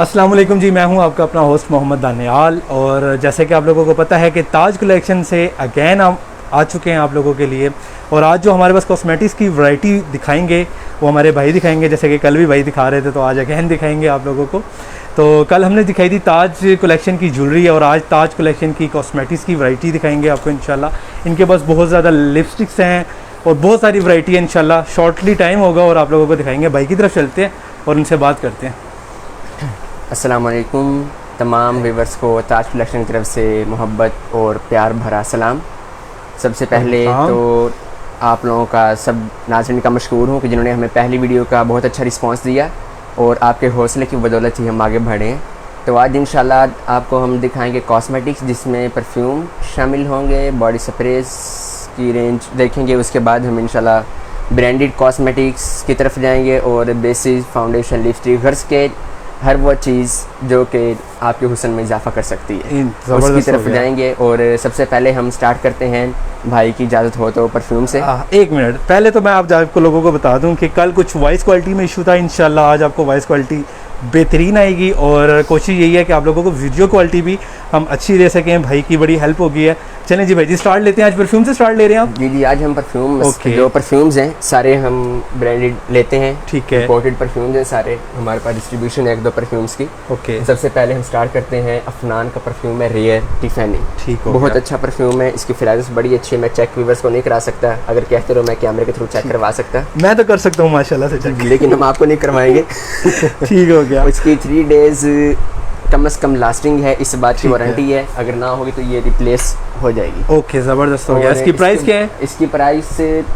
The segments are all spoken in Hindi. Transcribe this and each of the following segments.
अस्सलाम वालेकुम जी, मैं हूं आपका अपना होस्ट मोहम्मद दानियाल। और जैसे कि आप लोगों को पता है कि ताज कलेक्शन से अगेन हम आ चुके हैं आप लोगों के लिए। और आज जो हमारे पास कॉस्मेटिक्स की वैरायटी दिखाएंगे वो हमारे भाई दिखाएंगे, जैसे कि कल भी भाई दिखा रहे थे, तो आज अगेन दिखाएंगे आप लोगों को। तो कल हमने दिखाई थी ताज कलेक्शन की ज्वेलरी और आज ताज कलेक्शन की कॉस्मेटिक्स की वैरायटी दिखाएंगे आपको इंशाल्लाह। इनके पास बहुत ज़्यादा लिपस्टिक्स हैं और बहुत सारी वैरायटी है इंशाल्लाह। शॉर्टली टाइम होगा और आप लोगों को दिखाएंगे। भाई की तरफ चलते हैं और उनसे बात करते हैं। अस्सलाम वालेकुम तमाम व्यूवर्स को ताज कलेक्शन की तरफ से मोहब्बत और प्यार भरा सलाम। सबसे पहले तो आप लोगों का सब नाज़रीन का मशकूर हूँ कि जिन्होंने हमें पहली वीडियो का बहुत अच्छा रिस्पांस दिया और आपके हौसले की बदौलत ही हम आगे बढ़े हैं। तो आज इंशाल्लाह आपको हम दिखाएंगे कॉस्मेटिक्स जिसमें परफ्यूम शामिल होंगे, बॉडी स्प्रेज की रेंज देखेंगे। उसके बाद हम इंशाल्लाह ब्रांडेड कॉस्मेटिक्स की तरफ जाएंगे और बेसिस फाउंडेशन लिपस्टिक गर्ल्स के हर वो चीज़ जो कि आपके हुस्न में इजाफा कर सकती है उसकी तरफ जाएंगे। और सबसे पहले हम स्टार्ट करते हैं, भाई की इजाज़त हो तो परफ्यूम से। एक मिनट पहले तो मैं आपको लोगों को बता दूं कि कल कुछ वॉइस क्वालिटी में इशू था। इंशाल्लाह आज आपको वॉइस क्वालिटी बेहतरीन आएगी और कोशिश यही है कि आप लोगों को वीडियो क्वालिटी भी हम अच्छी दे सकें। भाई की बड़ी हेल्प होगी है। चलें जी भाई जी, स्टार्ट लेते हैं। आज परफ्यूम से स्टार्ट ले रहे हैं आप? जी आज हम परफ्यूम जो परफ्यूम्स हैं सारे हम ब्रांडेड लेते हैं। ठीक है, इंपोर्टेड परफ्यूम्स हैं सारे, हमारे पास डिस्ट्रीब्यूशन है एक दो परफ्यूम्स की। ओके, सबसे पहले हम स्टार्ट करते हैं अफनान का परफ्यूम है रेयर टिफैनी। ठीक हो, बहुत अच्छा परफ्यूम है। इसकी फ्रेग्रेंस बड़ी अच्छी है। मैं चेक व्यूवर्स को नहीं करा सकता, अगर कहते रहो मैं कैमरे के थ्रू चेक करवा सकता। मैं तो कर सकता हूँ माशाल्लाह से चेक, लेकिन हम आपको नहीं करवाएंगे। ठीक हो गया। इसकी 3 डेज कम से कम लास्टिंग है, इस बात की वारंटी है। अगर ना होगी तो ये रिप्लेस हो जाएगी। ओके, ज़बरदस्त हो गया। इसकी प्राइस क्या है? इसकी प्राइस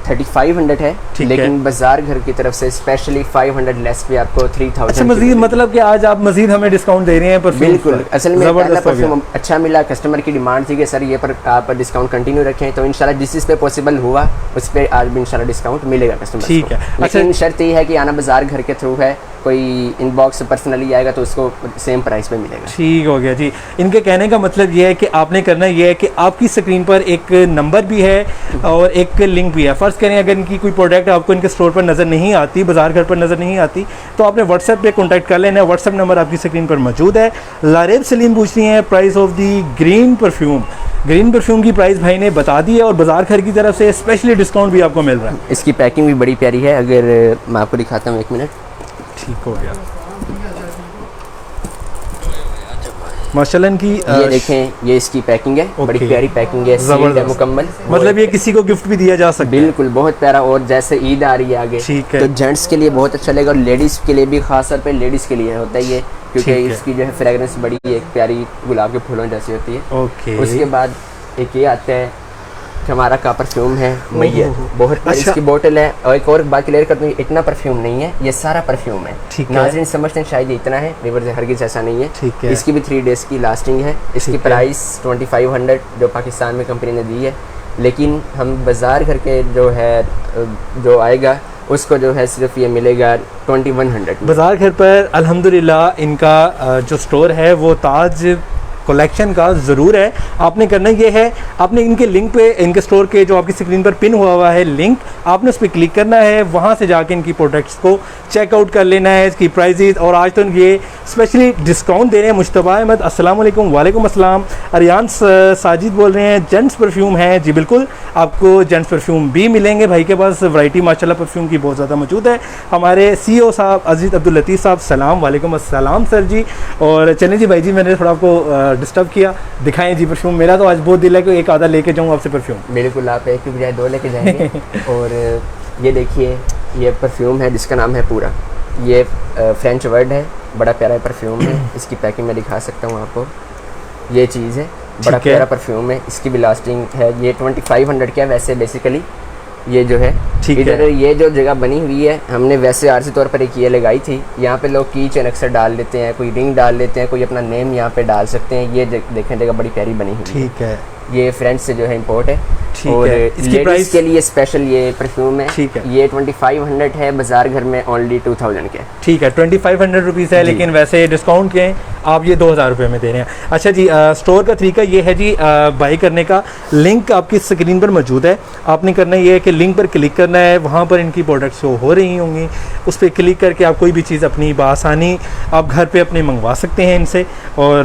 3500 है, लेकिन बाजार घर की तरफ से स्पेशली 500 लेस पे आपको 3000। अच्छा, मजीद मतलब कि आज आप मजीद हमें डिस्काउंट दे रहे हैं? बिल्कुल, असल में पहला परफ्यूम अच्छा मिला, कस्टमर की डिमांड थी कि सर ये पर आप डिस्काउंट कंटिन्यू रखें, तो इंशाल्लाह जिस चीज़ पे पॉसिबल हुआ उस पर आज भी इंशाल्लाह डिस्काउंट मिलेगा कस्टमर। ठीक है, लेकिन शर्त ये है कि आना बाजार घर के थ्रू है, कोई इनबॉक्स पर्सनली आएगा तो उसको सेम प्राइस पे मिलेगा। ठीक हो गया जी। इनके कहने का मतलब ये है कि आपने करना ये है कि आपकी स्क्रीन पर एक नंबर भी है और एक लिंक भी है। फ़र्ज़ करें अगर इनकी कोई प्रोडक्ट आपको इनके स्टोर पर नज़र नहीं आती, बाजार घर पर नज़र नहीं आती, तो आपने व्हाट्सएप पे कॉन्टैक्ट कर लेना है। व्हाट्सएप नंबर आपकी स्क्रीन पर मौजूद है। लारेब सलीम पूछ रही हैं price of the green perfume. Green perfume की प्राइस भाई ने बता दी है और बाजार घर की तरफ से स्पेशली डिस्काउंट भी आपको मिल रहा है। इसकी पैकिंग भी बड़ी प्यारी है, अगर मैं आपको दिखाता हूँ 1 मिनट। ठीक हो गया माशाल्लाह। इनकी ये देखें, ये इसकी पैकिंग है, बड़ी प्यारी पैकिंग है, सील्ड है मुकम्मल। मतलब ये किसी को गिफ्ट भी दिया जा सकता है। बिल्कुल, बहुत प्यारा। और जैसे ईद आ रही है आगे, ठीक है, तो जेंट्स के लिए बहुत अच्छा लगेगा और लेडीज़ के लिए भी, खास तौर पे लेडीज़ के लिए होता है ये, क्योंकि इसकी जो है फ्रेगरेंस बड़ी एक प्यारी गुलाब के फूलों जैसी होती है। ओके, उसके बाद एक ये आता है हमारा का परफ्यूम है मैयर, बहुत अच्छा। इसकी बोतल है। और एक और बात क्लियर कर दूँ, इतना परफ्यूम नहीं है, ये सारा परफ्यूम है। ठीक है, नाज़रीन समझते हैं शायद ये इतना है, रिवर्स हरगिज़ ऐसा नहीं है। ठीक है, इसकी भी 3 डेज़ की लास्टिंग है। इसकी प्राइस 2500 जो पाकिस्तान में कंपनी ने दी है, लेकिन हम बाजार घर के जो है जो आएगा उसको जो है सिर्फ ये मिलेगा 2100। बाजार घर पर अल्हम्दुलिल्लाह इनका जो स्टोर है वो ताज कलेक्शन का ज़रूर है। आपने करना ये है, आपने इनके लिंक पे, इनके स्टोर के जो आपकी स्क्रीन पर पिन हुआ है लिंक, आपने उस पर क्लिक करना है, वहाँ से जाके इनकी प्रोडक्ट्स को चेकआउट कर लेना है, इसकी प्राइजेज़। और आज तो ये स्पेशली डिस्काउंट दे रहे हैं। मुश्तबा अहमद अस्सलाम वालेकुम। वालेकुम अस्सलाम। अरियान साजिद बोल रहे हैं जेंट्स परफ्यूम है। जी बिल्कुल, आपको जेंट्स परफ्यूम भी मिलेंगे। भाई के पास वैरायटी माशाल्लाह परफ्यूम की बहुत ज़्यादा मौजूद है। हमारे CEO साहब अजीज़ अब्दुल लतीफ़ साहब सलाम। वालेकुम अस्सलाम सर जी। और चलें जी भाई जी, मैंने थोड़ा आपको डिस्टर्ब किया, दिखाएं जी परफ्यूम। मेरा तो आज बहुत दिल है कि एक आधा लेके जाऊँ आपसे परफ्यूम। बिल्कुल, आप एक की बजाय 2 लेके जाएंगे। और ये देखिए, ये परफ्यूम है जिसका नाम है पूरा। ये फ्रेंच वर्ड है, बड़ा प्यारा परफ्यूम है। इसकी पैकिंग मैं दिखा सकता हूँ आपको। ये चीज़ है, बड़ा प्यारा परफ्यूम है। इसकी भी लास्टिंग है। ये 2500 क्या वैसे बेसिकली ये जो है इधर ये जो जगह बनी हुई है, हमने वैसे आरसी तौर पर एक ये लगाई थी। यहाँ पे लोग की चेन अक्सर डाल लेते हैं, कोई रिंग डाल लेते हैं, कोई अपना नेम यहाँ पे डाल सकते हैं। ये देखें जगह बड़ी प्यारी बनी हुई है। ठीक है, ये फ्रेंच से जो है इंपोर्ट है। ठीक और है। इसकी लेडीज प्राइस के लिए स्पेशल ये परफ्यूम है। ठीक है। ये 2500 है, बाजार घर में ओनली 2000 के। ठीक है, 2500 रुपीज़ है, लेकिन वैसे डिस्काउंट के आप ये 2000 रुपये में दे रहे हैं। अच्छा जी, स्टोर का तरीका ये है जी, बाई करने का लिंक आपकी स्क्रीन पर मौजूद है। आपने करना ये है कि लिंक पर क्लिक करना है, वहाँ पर इनकी प्रोडक्ट शो हो रही होंगी, उस पर क्लिक करके आप कोई भी चीज़ अपनी बआसानी आप घर पे अपने मंगवा सकते हैं इनसे। और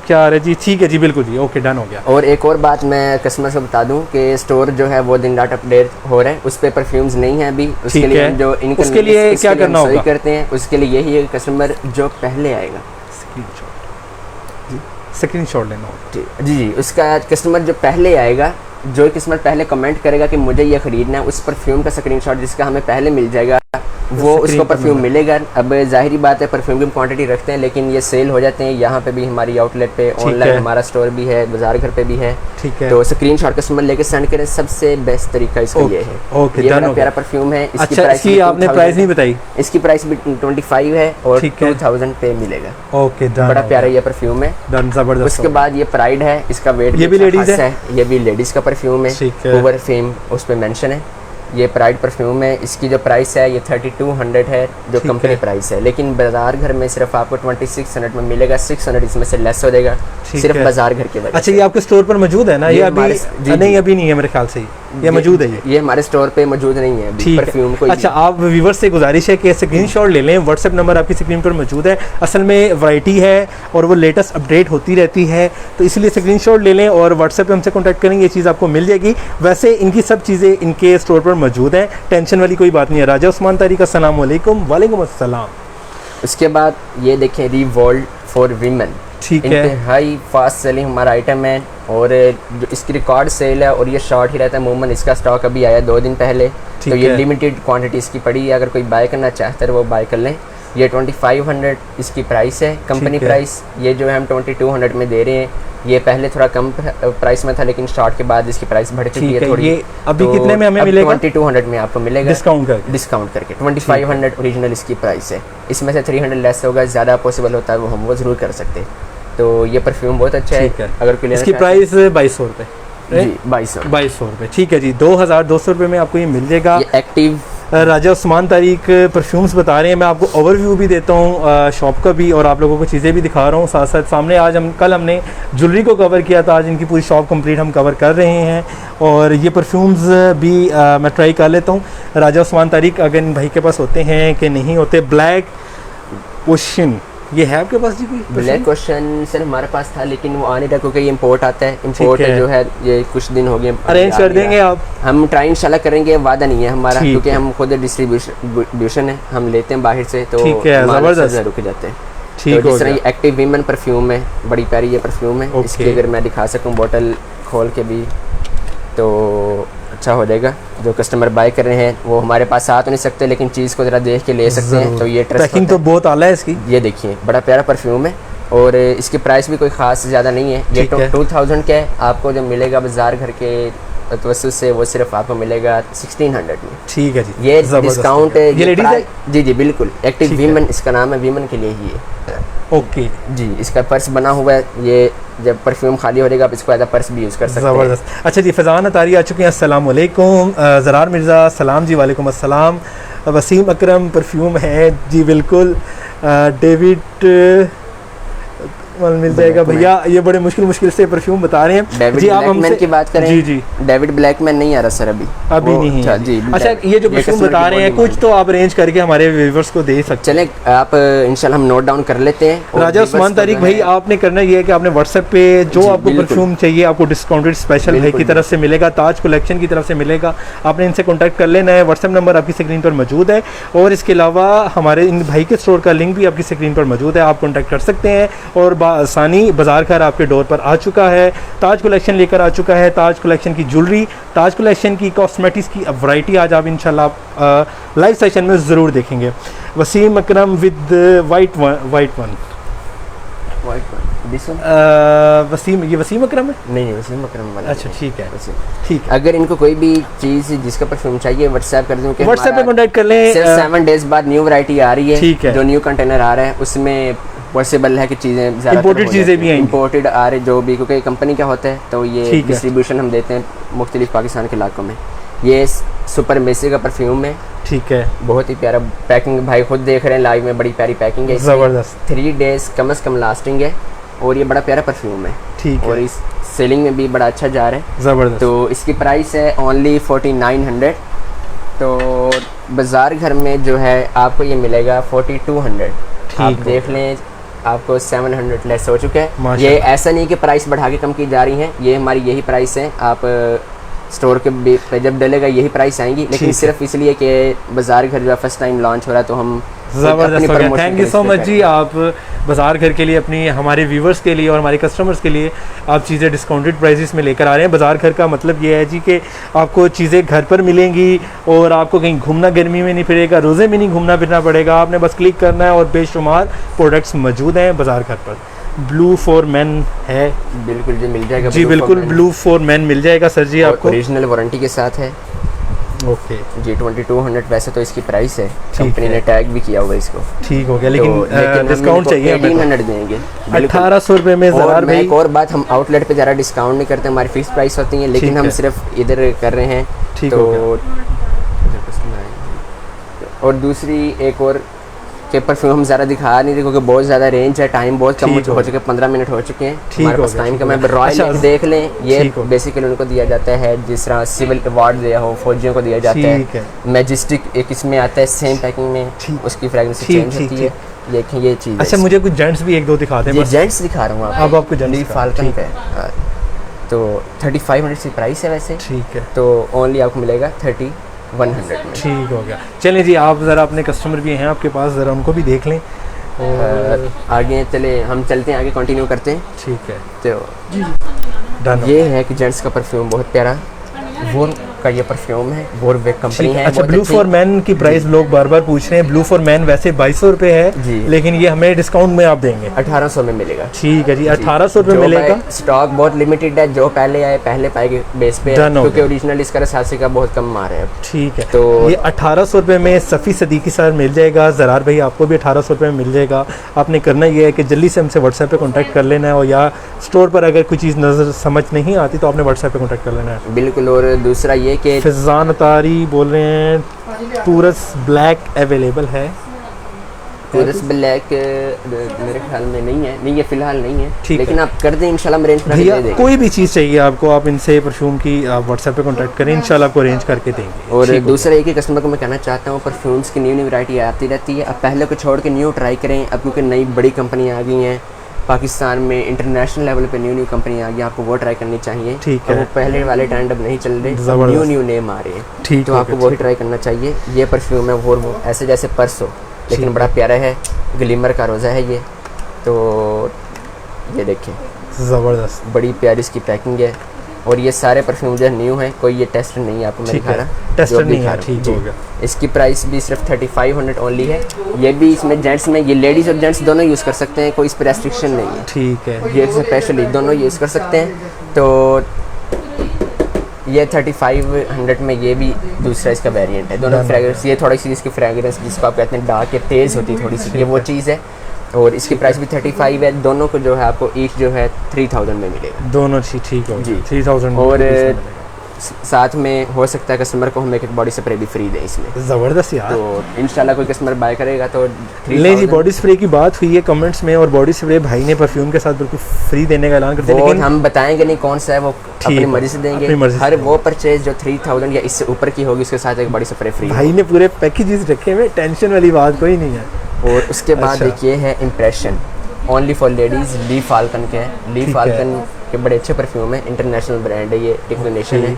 क्या है जी, ठीक है जी, बिल्कुल जी, ओके, डन हो गया। और एक और बात मैं कस्टमर को बता दूं कि स्टोर जो है वो दिन रात अपडेट हो रहा है, उस पर परफ्यूम्स नहीं है अभी। उसके लिए हम जो इनकम उसके लिए क्या करना होगा करते हैं, उसके लिए यही है कस्टमर जो पहले आएगा स्क्रीनशॉट लेना होगा। जी, उसका कस्टमर जो पहले आएगा, जो कस्टमर पहले कमेंट करेगा कि मुझे ये ख़रीदना है, उस परफ्यूम का स्क्रीनशॉट जिसका हमें पहले मिल जाएगा, वो उसको परफ्यूम मिलेगा। अब जाहिर बात है परफ्यूम की क्वांटिटी रखते हैं, लेकिन ये सेल हो जाते हैं यहाँ पे भी, हमारी आउटलेट पे, ऑनलाइन हमारा स्टोर भी है, बाजार घर पे भी है। ठीक है। तो स्क्रीनशॉट कस्टमर लेके सेंड करें, सबसे बेस्ट तरीका इसका ये है। ओके, ये बड़ा प्यारा परफ्यूम है। इसकी प्राइस की आपने प्राइस नहीं बताई? इसकी प्राइस भी 25 है और 2000 पे मिलेगा। ओके, बड़ा प्यारा ये परफ्यूम है, जबरदस्त। उसके बाद ये प्राइड है, इसका वेट ये भी लेडीज है, ये भी लेडीज का परफ्यूम है, ओवर फेम उस पे मेंशन है। ये प्राइड परफ्यूम है, इसकी जो प्राइस है ये 3200 है, जो कंपनी प्राइस है, लेकिन बाजार घर में सिर्फ आपको 2600 में मिलेगा। 600 इसमें से लेस हो जाएगा सिर्फ बाजार घर के वजह। अच्छा, ये आपके स्टोर पर मौजूद है ना? ये अभी नहीं, अभी नहीं है मेरे ख्याल से, ये मौजूद है। ये हमारे स्टोर पे मौजूद नहीं है अभी परफ्यूम कोई। अच्छा, आप व्यूअर्स से गुजारिश है कि स्क्रीनशॉट ले लें, व्हाट्सएप नंबर आपकी स्क्रीन पर मौजूद है। असल में वैरायटी है और वो लेटेस्ट अपडेट होती रहती है, तो इसलिए स्क्रीनशॉट ले लें और व्हाट्सएप पे हमसे कॉन्टैक्ट करेंगे, ये चीज़ आपको मिल जाएगी। वैसे इनकी सब चीज़ें इनके स्टोर पर मौजूद हैं, टेंशन वाली कोई बात नहीं है। राजा उस्मान तारिक, अस्सलाम वालेकुम। वालेकुम अस्सलाम। उसके बाद ये देखें, रिवॉल्ट फॉर वीमेन, ठीक है, हाई फास्ट सेलिंग हमारा आइटम है और जो इसकी रिकॉर्ड सेल है और ये शॉर्ट ही रहता है अमूमन। इसका स्टॉक अभी आया 2 दिन पहले, तो ये लिमिटेड क्वांटिटी इसकी पड़ी है। अगर कोई बाय करना चाहता है वो बाय कर लें। ये 2500 इसकी प्राइस है, कंपनी प्राइस। ये जो है हम 2200 में दे रहे हैं। ये पहले थोड़ा कम प्राइस में था, लेकिन स्टार्ट के बाद इसकी प्राइस बढ़ चुकी है थोड़ी। ये अभी कितने में हमें मिलेगा? 2200 में आपको मिलेगा डिस्काउंट करके। 2500 ओरिजिनल इसकी प्राइस है, इसमें से 300 लेस होगा, ज़्यादा पॉसिबल होता है वो हम वो ज़रूर कर सकते हैं। तो ये परफ्यूम बहुत अच्छा है। अगर कोई इसकी प्राइस 2200 रुपये जी, 2200 रुपये। ठीक है जी, 2200 रुपये में आपको ये मिल जाएगा। एक्टिव राजा उस्मान तारिक परफ्यूम्स बता रहे हैं। मैं आपको ओवरव्यू भी देता हूँ शॉप का भी, और आप लोगों को चीज़ें भी दिखा रहा हूँ साथ साथ। सामने आज कल हमने ज्वेलरी को कवर किया था, आज इनकी पूरी शॉप कंप्लीट हम कवर कर रहे हैं। और ये परफ्यूम्स भी मैं ट्राई कर लेता हूँ। राजा उस्मान तारिक अगर इन भाई के पास होते हैं कि नहीं होते। ब्लैक ओशन, ये है आपके पास जी? कोई ब्लैक क्वेश्चन सर हमारे पास था, लेकिन वो आने तक क्योंकि ये इंपोर्ट आता है। इंपोर्ट जो है ये कुछ दिन हो गए, अरेंज कर देंगे आप? हम ट्राई इंशाल्लाह करेंगे, वादा नहीं है हमारा, क्योंकि हम खुद डिस्ट्रीब्यूशन है, हम लेते हैं बाहर से, तो जबरदस्त रुक जाते हैं। तो जिस तरह ये एक्टिव वीमेन परफ्यूम है, बड़ी प्यारी ये परफ्यूम है। इसकी अगर मैं दिखा सकूँ बोतल खोल के भी तो अच्छा हो जाएगा। जो कस्टमर बाय कर रहे हैं वो हमारे पास आ तो नहीं सकते, लेकिन चीज़ को ज़रा देख के ले सकते हैं। तो ये पैकिंग तो बहुत आला है इसकी। ये देखिए बड़ा प्यारा परफ्यूम है और इसकी प्राइस भी कोई ख़ास ज़्यादा नहीं है। ये 2000 का है। आपको जो मिलेगा बाजार घर के तवस्सुत से वो सिर्फ आपको मिलेगा 1600 में। ठीक है जी, ये डिस्काउंट है। ये लेडीज है? जी जी बिल्कुल, एक्टिव वीमेन इसका नाम है, वीमेन के लिए ही है। ओके जी, इसका पर्स बना हुआ है। ये जब परफ्यूम खाली हो जाएगा आप इसको एज अ पर्स भी यूज़ कर सकते हैं। ज़बरदस्त। अच्छा जी, फैज़ान अतारी आ चुके हैं, अस्सलाम वालेकुम। ज़रार मिर्ज़ा सलाम जी, वालेकुम अस्सलाम। वसीम अकरम परफ्यूम है जी, बिल्कुल। डेविड मिल जाएगा भैया, ये बड़े मुश्किल से परफ्यूम बता रहे हैं जी। आप हमसे की बात करें? जी डेविड ब्लैकमैन नहीं आ रहा सर अभी नहीं है जी। अच्छा, ये जो परफ्यूम बता रहे हैं कुछ तो आप अरेंज करके हमारे व्यूअर्स को दे सकते हैं। चलें आप इंशाल्लाह हम नोट डाउन कर लेते हैं। राजा उस्मान तारिक भाई, आपने करना ये है कि आपने व्हाट्सएप पे जो आपको परफ्यूम चाहिए आपको डिस्काउंटेड स्पेशल भाई की तरफ से मिलेगा, ताज कलेक्शन की तरफ से मिलेगा। आपने इनसे कॉन्टैक्ट कर लेना है, व्हाट्सएप नंबर आपकी स्क्रीन पर मौजूद है। और इसके अलावा हमारे इन भाई के स्टोर का लिंक भी आपकी स्क्रीन पर मौजूद है, आप कॉन्टैक्ट कर सकते हैं। और बासानी बाजार घर आपके डोर पर आ चुका है, ताज कलेक्शन लेकर आ चुका है। ताज कलेक्शन की ज्वेलरी, ताज कलेक्शन की कॉस्मेटिक्स की वैरायटी आज आप इंशाल्लाह लाइव सेशन में ज़रूर देखेंगे। वसीम अकरम विद वाइट वन वसीम, ये वसीम अकरम है? नहीं वसीम अकरम वाला। अच्छा ठीक है, ठीक। अगर इनको कोई भी चीज़ जिसका परफ्यूम चाहिए व्हाट्सएप कर दूँ, व्हाट्सएप पे कॉन्टैक्ट कर लें। 7 डेज बाद न्यू वैरायटी आ रही है, ठीक है, जो न्यू कंटेनर आ रहा है उसमें पॉसिबल है कि चीज़ें ज़्यादा Imported चीज़ें भी आएंगी। इंपोर्टेड आ रहे जो भी, क्योंकि कंपनी का होता है तो ये ठीक है। डिस्ट्रीब्यूशन हम देते हैं मुख्तलिफ पाकिस्तान के इलाकों में। ये सुपर मेसी का परफ्यूम है, ठीक है, बहुत ही प्यारा पैकिंग, भाई खुद देख रहे हैं लाइव में, बड़ी प्यारी पैकिंग है। ज़बरदस्त, 3 डेज़ कम से कम लास्टिंग है और ये बड़ा प्यारा परफ्यूम है। ठीक और है, इस सेलिंग में भी बड़ा अच्छा जा रहा है। ज़बरदस्त। तो इसकी प्राइस है ओनली 4900। तो बाज़ार घर में जो है आपको ये मिलेगा 4200। आप ठीक देख लें आपको 700 लेस हो चुका है। ये माशाल्लाह। ऐसा नहीं कि प्राइस बढ़ा के कम की जा रही हैं, ये हमारी यही प्राइस है। आप स्टोर के पे जब डलेगा यही प्राइस आएंगी, लेकिन ठीक है। सिर्फ इसलिए कि बाज़ार घर जो है फर्स्ट टाइम लॉन्च हो रहा है तो हम ज़बरदस्त हो गया। थैंक यू सो मच जी, आप बाज़ार घर के लिए अपनी हमारे व्यूवर्स के लिए और हमारे कस्टमर्स के लिए आप चीज़ें डिस्काउंटेड प्राइसेस में लेकर आ रहे हैं। बाज़ार घर का मतलब ये है जी कि आपको चीज़ें घर पर मिलेंगी और आपको कहीं घूमना गर्मी में नहीं फिरेगा, रोज़े में नहीं घूमना फिरना पड़ेगा, आपने बस क्लिक करना है और बेशुमार प्रोडक्ट्स मौजूद हैं बाज़ार घर पर। ब्लू फॉर मैन है, बिल्कुल जी मिल जाएगा जी बिल्कुल, ब्लू फॉर मैन मिल जाएगा सर जी आपको, ओरिजिनल वारंटी के साथ है। ओके जी 2200 वैसे तो इसकी प्राइस है, ठीक कंपनी है। ने टैग भी किया हुआ है इसको। ठीक हो गया, लेकिन हम डिस्काउंट इनको चाहिए हमें 1800 देंगे। 1800 रुपये में और ज़रार मैं भाई। एक और बात, हम आउटलेट पे ज़रा डिस्काउंट नहीं करते, हमारी फिक्स प्राइस होती है, लेकिन ठीक हम है। सिर्फ इधर कर रहे हैं। ठीक हो और दूसरी एक और के परफ्यूम हम ज़्यादा दिखा नहीं रहे क्योंकि बहुत ज़्यादा रेंज है, टाइम बहुत कम ठीक हो हो चुके, 15 मिनट हो चुके हैं ठीक हमारे हो पास गया, टाइम ठीक कम हो है। गया। रॉयल अच्छा, देख लें, ये ठीक हो। बेसिकली उनको दिया जाता है जिस तरह सिविल अवार्ड दिया हो, फौजियों को दिया जाता ठीक है। है। मैजिस्टिक एक इसमें आता है सेम पैकिंग में, ठीक। उसकी फ्रेगरेंस ठीक, चेंज ठीक, होती है। देखें ये चीज़ अच्छा, मुझे कुछ जेंट्स भी एक दो दिखाते हैं ये बस। जेंट्स दिखा रहा हूँ अब आपको जेंट्स ली दिखा- फाल्कन ठीक का है। हाँ। तो 3500 की प्राइस है वैसे, ठीक है, तो ओनली आपको मिलेगा 3100 में। ठीक हो गया। चलें जी, आप ज़रा अपने कस्टमर भी हैं आपके पास, ज़रा उनको भी देख लें और आगे चले, हम चलते हैं आगे, कंटिन्यू करते हैं। ठीक है, तो डन। ये है कि जेंट्स का परफ्यूम बहुत प्यारा, वोर का ये परफ्यूम है, वोर वेक कंपनी है। अच्छा, बहुत ब्लू अच्छी। फॉर मैन की प्राइस लोग बार बार पूछ रहे हैं। ब्लू फॉर मैन वैसे 2200 रुपये है जी। लेकिन ये हमें डिस्काउंट में आप देंगे। 1800 में मिलेगा। ठीक है जी, 1800 रुपये जो मिलेगा। भाई स्टॉक बहुत लिमिटेड है, जो पहले आए पहले पाएंगे बेस पे, Done हो क्योंकि गया। ओरिजिनल इसका रसासी का बहुत कम मार है अब। ठीक है, तो ये 1800 रुपये में सफ़ी सदीकी सर मिल जाएगा। ज़रार भाई आपको भी 1800 रुपये में मिल जाएगा। आपने करना ये है कि जल्दी से हमसे व्हाट्सएप पे कांटेक्ट कर लेना है, और या स्टोर पर अगर कोई चीज़ नज़र समझ नहीं आती तो आपने व्हाट्सएप पे कांटेक्ट कर लेना है। बिल्कुल। और दूसरा ये कि फिजान अतारी बोल रहे हैं टूरस ब्लैक अवेलेबल है। टूरिस्ट ब्लैक मेरे ख्याल में नहीं है, नहीं है फिलहाल नहीं है, ठीक लेकिन है। आप कर दें इंशाल्लाह हम अरेंज करके भैया दे देंगे। कोई भी चीज़ चाहिए आपको, आप इनसे परफ्यूम की आप व्हाट्सएप पे कांटेक्ट करें, इंशाल्लाह आपको अरेंज करके देंगे। और ठीक हो दूसरा एक ही कस्टमर को मैं कहना चाहता हूँ, परफ्यूम्स की न्यू न्यू वैरायटी आती रहती है। अब पहले को छोड़ के न्यू ट्राई करें, अब क्योंकि नई बड़ी कंपनियाँ आ गई हैं पाकिस्तान में, इंटरनेशनल लेवल पे न्यू कम्पनी आ गई, आपको वो ट्राई करनी चाहिए। ठीक अब है। वो पहले वाले ट्रेंड अब नहीं चल रहे, ज़बरदस्त। न्यू नेम आ रहे हैं, ठीक तो हो आपको गया, वही ट्राई करना चाहिए। ये परफ्यूम है वो ऐसे जैसे पर्स हो, लेकिन बड़ा प्यारा है, ग्लिमर का रोज़ा है ये। तो ये देखें, ज़बरदस्त। बड़ी प्यारी इसकी पैकिंग है। और ये सारे परफ्यूम जो है न्यू है, कोई ये टेस्ट नहीं है आपको मैं ठीक दिखा है, रहा, टेस्टर जो भी नहीं दिखा है, रहा हूँ। ठीक जी। हो गया। इसकी प्राइस भी सिर्फ 3500 ओनली है। ये भी इसमें जेंट्स में, ये लेडीज़ और जेंट्स दोनों यूज़ कर सकते हैं, कोई इस पर रेस्ट्रिक्शन नहीं है। ठीक है, ये स्पेशली दोनों यूज़ कर सकते हैं। तो ये 3500 में ये भी दूसरा इसका वेरिएंट है। दोनों फ्रेगरेंस, ये थोड़ी सी इसकी फ्रेगरेंस जिसको आप कहते हैं डार्क या तेज़ होती है थोड़ी सी, ये वो चीज़ है। और इसकी प्राइस भी 35 है। दोनों को जो है आपको ईच जो है 3000 में मिलेगा। दोनों ठीक हो जी। 3000 और साथ में हो सकता है कस्टमर को हम एक बॉडी स्प्रे भी फ्री दें इसमें। ज़बरदस्त यार। तो इंशाल्लाह कोई कस्टमर बाय करेगा तो ले जी, बॉडी स्प्रे की बात हुई है कमेंट्स में, और बॉडी स्प्रे भाई ने परफ्यूम के साथ बिल्कुल फ्री देने का ऐलान कर दिया, वो लेकिन हम बताएंगे नहीं कौन सा है, वो अपनी मर्जी से देंगे। अपनी मर्जी से हर वो परचेज जो 3000 या इससे ऊपर की होगी उसके साथ एक बॉडी स्प्रे फ्री। भाई ने पूरे पैकेजेस रखे हुए, टेंशन वाली बात कोई नहीं है। और उसके बाद अच्छा। देखिए है impression, only for ladies, Lee Falcon के हैं। ली ठीक फाल्कन के बड़े अच्छे परफ्यूम है, इंटरनेशनल ब्रांड है, ये डिक्लिनेशन है।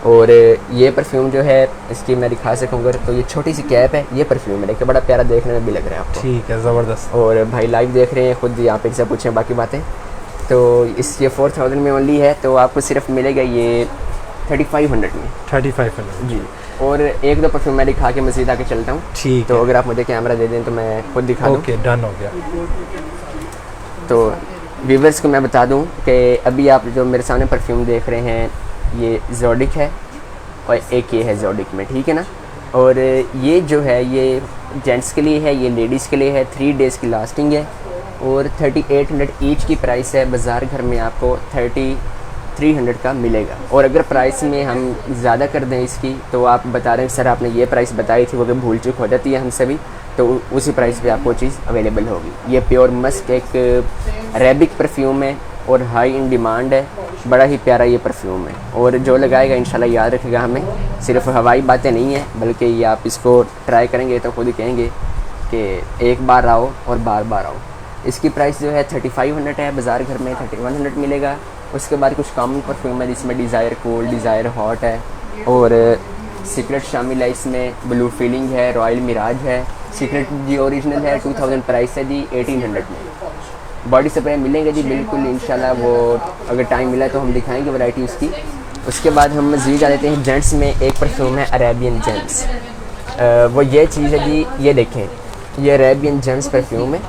और ये परफ्यूम जो है इसकी मैं दिखा सकूँगा, तो ये छोटी सी कैप है, ये परफ्यूम है, देखिए बड़ा प्यारा देखने में भी लग रहा है आपको। ठीक है, ज़बरदस्त। और भाई लाइव देख रहे हैं, खुद यहाँ पे से पूछें बाकी बातें। तो इस ये 4000 में ओनली है, तो आपको सिर्फ मिलेगा ये 3500 में। 3500 जी। और एक दो परफ्यूम मैं दिखा के मज़ीद आके चलता हूँ। ठीक तो है, अगर आप मुझे कैमरा दे दें तो मैं खुद दिखा दूँ। ओके, डन हो गया। तो व्यूवर्स को मैं बता दूं कि अभी आप जो मेरे सामने परफ्यूम देख रहे हैं, ये ज़ोडिक है और एक ये है ज़ोडिक में, ठीक है ना। और ये जो है ये जेंट्स के लिए है, ये लेडीज़ के लिए है। 3 डेज़ की लास्टिंग है। और 3800 ईच की प्राइस है। बाज़ार घर में आपको 3300 का मिलेगा। और अगर प्राइस में हम ज़्यादा कर दें इसकी, तो आप बता रहे हैं सर आपने ये प्राइस बताई थी, वो भी भूल चूक हो जाती है हम सभी, तो उसी प्राइस पे आपको चीज़ अवेलेबल होगी। ये प्योर मस्क एक अरेबिक परफ्यूम है और हाई इन डिमांड है। बड़ा ही प्यारा ये परफ्यूम है, और जो लगाएगा इंशाल्लाह याद रखेगा हमें, सिर्फ हवाई बातें नहीं हैं, बल्कि ये आप इसको ट्राई करेंगे तो खुद ही कहेंगे कि एक बार आओ और बार बार आओ। इसकी प्राइस जो है 3500 है, बाज़ार घर में 3100 मिलेगा। उसके बाद कुछ कॉमन परफ्यूम है जिसमें डिज़ायर कूल, डिज़ायर हॉट है और सीक्रेट शामिल है, इसमें ब्लू फीलिंग है, रॉयल मिराज है। सीक्रेट जी ओरिजिनल है, 2000 प्राइस है जी, 1800 में। बॉडी स्प्रे मिलेंगे जी बिल्कुल इंशाल्लाह, वो अगर टाइम मिला तो हम दिखाएंगे वैरायटी उसकी। उसके बाद हम मज़ीद जा देते हैं जेंट्स में। एक परफ्यूम है अरेबियन जेम्स, वो ये चीज़ है जी, ये देखें, ये अरेबियन जेम्स परफ्यूम है,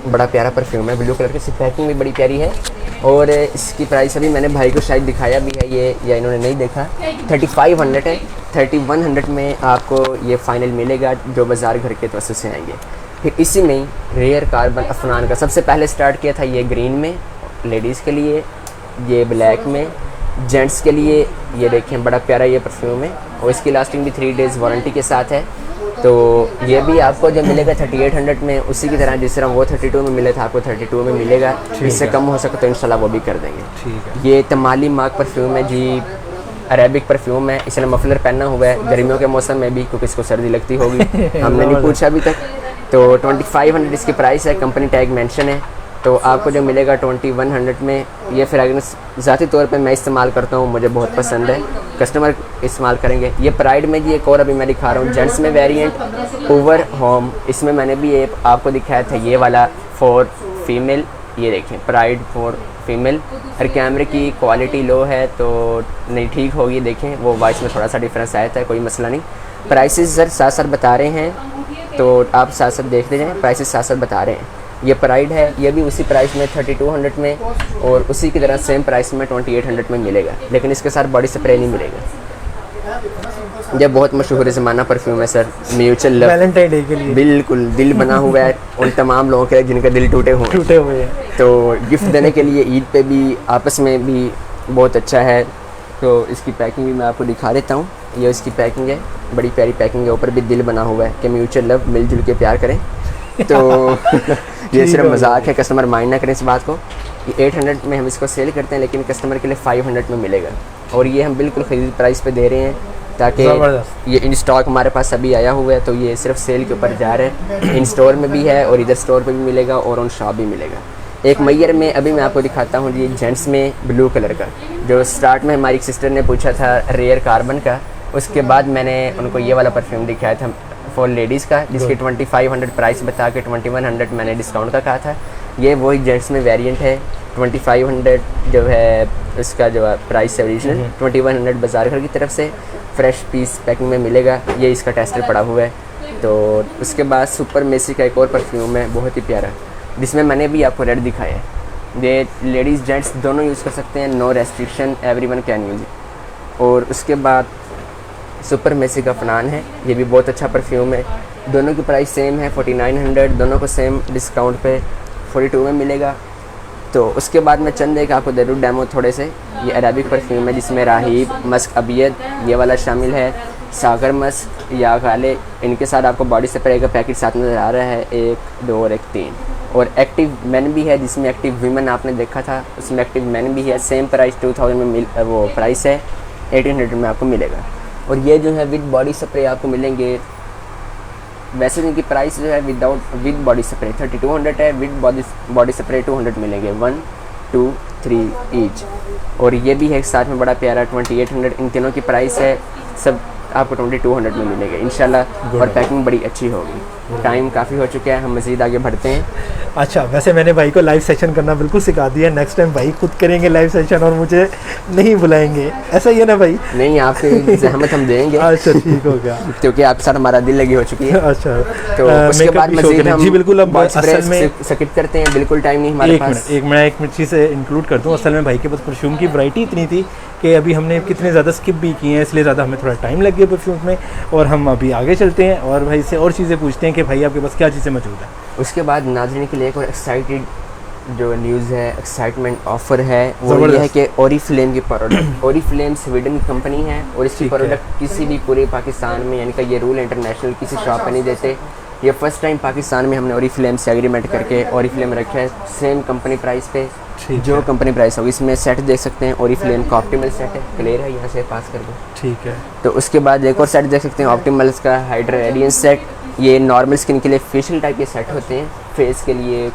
बड़ा प्यारा परफ्यूम है, ब्लू कलर की, इसकी पैकिंग भी बड़ी प्यारी है। और इसकी प्राइस अभी मैंने भाई को शायद दिखाया भी है ये, या इन्होंने नहीं देखा, 3500 है। 3100 में आपको ये फ़ाइनल मिलेगा जो बाज़ार घर के तवस्सुत से आएंगे। फिर इसी में रेयर कार्बन अफनान का सबसे पहले स्टार्ट किया था, ये ग्रीन में लेडीज़ के लिए, ये ब्लैक में जेंट्स के लिए। ये देखें बड़ा प्यारा ये परफ्यूम है, और इसकी लास्टिंग भी 3 डेज़ वारंटी के साथ है। तो ये भी आपको जब मिलेगा 3800 में, उसी की तरह जिस तरह वो 32 में मिले था आपको 32 में मिलेगा। इससे कम हो सके तो इंशाल्लाह वो भी कर देंगे। ठीक है। ये तमाली मार्क परफ्यूम है जी, अरेबिक परफ्यूम है, इसने मफलर पहना हुआ है गर्मियों के मौसम में भी, क्योंकि इसको सर्दी लगती होगी हमने नहीं पूछा अभी तक। तो 2500 इसकी प्राइस है, कंपनी टैग मेंशन है। तो आपको जो मिलेगा 2100 में। ये फ्रेगरेंस ज़ाती तौर पे मैं इस्तेमाल करता हूँ, मुझे बहुत पसंद है, कस्टमर इस्तेमाल करेंगे। ये प्राइड में जी एक और अभी मैं दिखा रहा हूँ जेंट्स में वेरिएंट, ओवर होम, इसमें मैंने भी ये आपको दिखाया था ये वाला फॉर फीमेल। ये देखें प्राइड फॉर फीमेल। हर कैमरे की क्वालिटी लो है तो नहीं ठीक होगी, देखें वो वॉइस में थोड़ा सा डिफरेंस आया था, कोई मसला नहीं। प्राइसेस सर साथ साथ बता रहे हैं, तो आप साथ साथ देखते जाएँ, प्राइसेस साथ साथ बता रहे हैं। ये प्राइड है, ये भी उसी प्राइस में 3200 में, और उसी की तरह सेम प्राइस में 2800 में मिलेगा, लेकिन इसके साथ बॉडी स्प्रे नहीं मिलेगा। ये बहुत मशहूर ज़माना परफ्यूम है sir, mutual love, Valentine day के लिए बिल्कुल दिल बना हुआ है उन तमाम लोगों के जिनके दिल टूटे हुए हैं, तो गिफ्ट देने के लिए ईद पे भी, आपस में भी बहुत अच्छा है। तो इसकी पैकिंग भी मैं आपको दिखा देता हूँ। ये इसकी पैकिंग है, बड़ी प्यारी पैकिंग है, ऊपर भी दिल बना हुआ है कि म्यूचुअल लव, मिलजुल के प्यार करें। तो ये सिर्फ मजाक है, कस्टमर माइंड ना करें इस बात को। ये 800 में हम इसको सेल करते हैं, लेकिन कस्टमर के लिए 500 में मिलेगा, और ये हम बिल्कुल खरीद प्राइस पे दे रहे हैं, ताकि ये इन स्टॉक हमारे पास अभी आया हुआ है, तो ये सिर्फ सेल के ऊपर जा रहा है। इन स्टोर में भी है और इधर स्टोर पे भी मिलेगा और ऑन शॉप भी मिलेगा। एक मैयर में अभी मैं आपको दिखाता हूँ जी, जेंट्स में ब्लू कलर का, जो स्टार्ट में हमारी सिस्टर ने पूछा था रेयर कार्बन का, उसके बाद मैंने उनको ये वाला परफ्यूम दिखाया था फॉर लेडीज़ का, जिसकी 2500 प्राइस बता के 2100 मैंने डिस्काउंट का कहा था। ये वही जेंट्स में वेरिएंट है, 2500 जो है इसका जो प्राइस है ओरिजिनल, 2100 बाज़ार घर की तरफ से फ्रेश पीस पैकिंग में मिलेगा। ये इसका टेस्टर पड़ा हुआ है। तो उसके बाद सुपर मेसी का एक और परफ्यूम है बहुत ही प्यारा, जिसमें मैंने भी आपको रेड दिखाया है। ये लेडीज़ जेंट्स दोनों यूज़ कर सकते हैं, no restriction, everyone can use it. और उसके बाद सुपर मेसी का फनान है, ये भी बहुत अच्छा परफ्यूम है। दोनों की प्राइस सेम है 4900, दोनों को सेम डिस्काउंट पे 42 में मिलेगा। तो उसके बाद मैं चंद एक आपको दे दूँ डेमो थोड़े से। ये अरेबिक परफ्यूम है जिसमें राहीब, मस्क अबियद ये वाला शामिल है, सागर मस्क या गाले। इनके साथ आपको बॉडी स्प्रे का पैकेट साथ नज़र आ रहा है, 1 2 और 1 3। और एक्टिव मैन भी है, जिसमें एक्टिव वीमेन आपने देखा था, उसमें एक्टिव मैन भी है। सेम प्राइस 2000 में वो प्राइस है, 1800 में आपको मिलेगा। और ये जो है विद बॉडी स्प्रे आपको मिलेंगे, वैसे इनकी प्राइस जो है विद बॉडी स्प्रे 3200 है, विद बॉडी स्प्रे 200 मिलेंगे, 1 2 3 ईच। और ये भी है साथ में बड़ा प्यारा 2800, इन तीनों की प्राइस है, सब आपको 2200 में मिलेगा इंशाल्लाह। और पैकिंग बड़ी अच्छी होगी। टाइम काफ़ी हो चुका है, हम मज़ीद आगे बढ़ते हैं। अच्छा, वैसे मैंने भाई को लाइव सेशन करना बिल्कुल सिखा दिया, नेक्स्ट टाइम भाई खुद करेंगे लाइव सेशन और मुझे नहीं बुलाएंगे, ऐसा ही है ना भाई? नहीं, आपकी जहमत हम देंगे। अच्छा ठीक हो गया, क्योंकि आपके साथ हमारा दिल लगी हो चुकी है। अच्छा, तो उसके बाद मज़ीद हम जी बिल्कुल, अब असल में स्किप करते हैं, बिल्कुल टाइम नहीं हमारे पास। एक चीज़ इंक्लूड कर दूँ, असल में भाई के पास परफ्यूम की वैरायटी इतनी थी कि अभी हमने कितने ज़्यादा स्किप भी किए हैं, इसलिए ज़्यादा हमें थोड़ा टाइम लग गया परफ्यूम में। और हम अभी आगे चलते हैं और भाई से और चीज़ें पूछते हैं कि भाई आपके पास क्या चीज़ें मौजूद हैं। उसके बाद नाज़रीन के लिए एक और एक्साइटेड जो न्यूज़ है, एक्साइटमेंट ऑफर है, वो ये है कि ओरिफ्लेम की प्रोडक्ट, ओरिफ्लेम स्वीडन की कंपनी है और इसकी प्रोडक्ट किसी भी पूरे पाकिस्तान में, यानी कि ये रूल इंटरनेशनल किसी शॉप पे नहीं देते। ये फर्स्ट टाइम पाकिस्तान में हमने ओरिफ्लेम से एग्रीमेंट करके ओरिफ्लेम रखा है सेम कंपनी प्राइस पे, जो कंपनी प्राइस होगी। इसमें सेट देख सकते हैं, ओरिफ्लेम का ऑप्टिमल सेट है, क्लियर है, यहाँ से पास कर दो, ठीक है। तो उसके बाद एक और सेट देख सकते हैं, ऑप्टिमल्स का हाइड्रा रेडियंस सेट। ये नॉर्मल स्किन के लिए फेशियल टाइप के सेट होते हैं, फेस के लिए,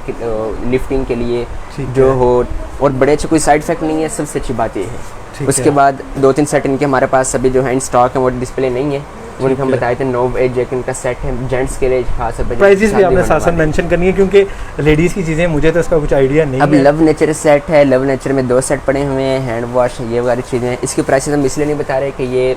लिफ्टिंग के लिए जो हो, और बड़े अच्छे, कोई साइड इफेक्ट नहीं है, सबसे अच्छी बात ये है। उसके बाद 2-3 सेट इनके हमारे पास अभी जो है इन स्टॉक है, वो डिस्प्ले नहीं है, वो इनको हम बताए थे। नोव एज एक इनका सेट है जेंट्स के लिए, खास प्राइसेस भी आपने साथ साथ मेंशन करनी है क्योंकि लेडीज़ की चीज़ें मुझे तो इसका कुछ आइडिया नहीं है। अब लव नेचर सेट है, लव नेचर में 2 सेट पड़े हुए हैं, हैंड वॉश, ये वाली चीज़ें हैं। इसकी प्राइसेस हम इसलिए नहीं बता रहे कि ये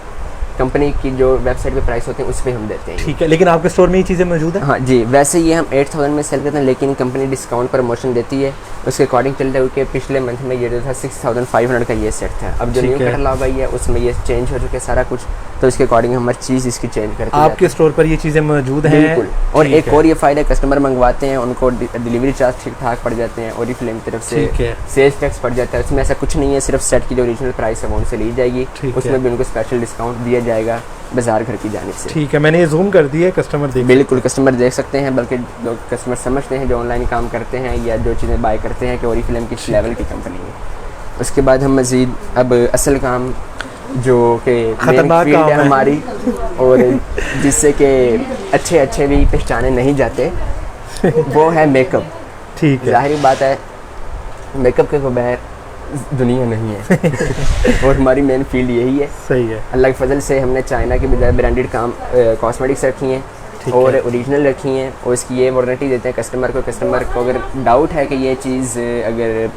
कंपनी की जो वेबसाइट पे प्राइस होते हैं उस पर हम देते हैं, ठीक है। लेकिन आपके स्टोर में ये चीज़ें मौजूद हैं? हाँ जी, वैसे ये हम 8000 में सेल करते हैं, लेकिन कंपनी डिस्काउंट प्रमोशन देती है, उसके अकॉर्डिंग चलता है। क्योंकि पिछले मंथ में ये जो था 6500 का ये सेट था, अब जो न्यू कैटलॉग आई है उसमें ये चेंज हो चुके सारा कुछ, तो इसके अकॉर्डिंग हम हर चीज़ इसकी चेंज करते हैं। आपके स्टोर पर ये चीज़ें मौजूद हैं? बिल्कुल। और एक और ये फ़ायदा, कस्टमर मंगवाते हैं, उनको डिलीवरी चार्ज ठीक ठाक पड़ जाते हैं, ओरिफ्लेम की तरफ से सेल्स टैक्स पड़ जाता है। उसमें ऐसा कुछ नहीं है, सिर्फ सेट की जो ओरिजिनल प्राइस है वो उनसे ली जाएगी, उसमें भी उनको स्पेशल डिस्काउंट दिया जाएगा बाजार घर की जाने से, ठीक है। मैंने ये जूम कर दिया है, कस्टमर देख, बिल्कुल कस्टमर देख सकते हैं। बल्कि लोग कस्टमर समझते हैं जो ऑनलाइन काम करते हैं या जो चीज़ें बाय करते हैं कि ओरिफ्लेम किस लेवल की कंपनी है। उसके बाद हम मज़ीद अब असल काम जो कि खतरनाक काम है हमारी, और जिससे कि अच्छे भी पहचाने नहीं जाते, वो है मेकअप, ठीक है। ज़ाहिर बात है मेकअप के बगैर दुनिया नहीं है और हमारी मेन फील्ड यही है, सही है। अल्लाह के फजल से हमने चाइना के बजाय ब्रांडेड कॉस्मेटिक्स रखी हैं और ओरिजिनल रखी हैं, और इसकी ये वारंटी देते हैं कस्टमर को अगर डाउट है कि ये चीज़ अगर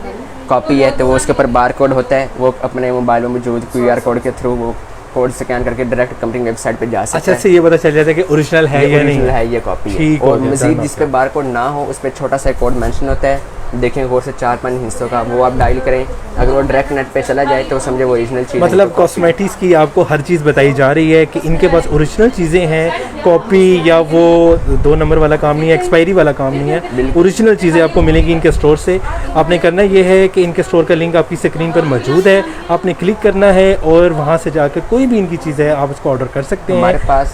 कॉपी है तो वो उसके ऊपर बार कोड होता है, वो अपने मोबाइल में मौजूद QR कोड के थ्रू वो कोड स्कैन करके डायरेक्ट कंपनी वेबसाइट पे जा सकता है। अच्छा, से ये पता चल जाता है कि ओरिजिनल है या नहीं है, ये कॉपी है। और मज़ीद जिस पे बार कोड ना हो उस पर छोटा सा कोड मेंशन होता है, देखें गौर से 4-5 हिस्सों का, वो आप डायल करें, अगर वो डायरेक्ट नेट पे चला जाए तो समझे वो ओरिजिनल चीज़। मतलब कॉस्मेटिक्स की आपको हर चीज़ बताई जा रही है कि इनके पास ओरिजिनल चीज़ें हैं, कॉपी या वो 2 नंबर वाला काम नहीं है, एक्सपायरी वाला काम नहीं है, ओरिजिनल चीज़ें आपको मिलेंगी इनके स्टोर से। आपने करना ये है कि इनके स्टोर का लिंक आपकी स्क्रीन पर मौजूद है, आपने क्लिक करना है और वहाँ से जाकर कोई भी इनकी चीज़ है आप उसको ऑर्डर कर सकते हैं। हमारे पास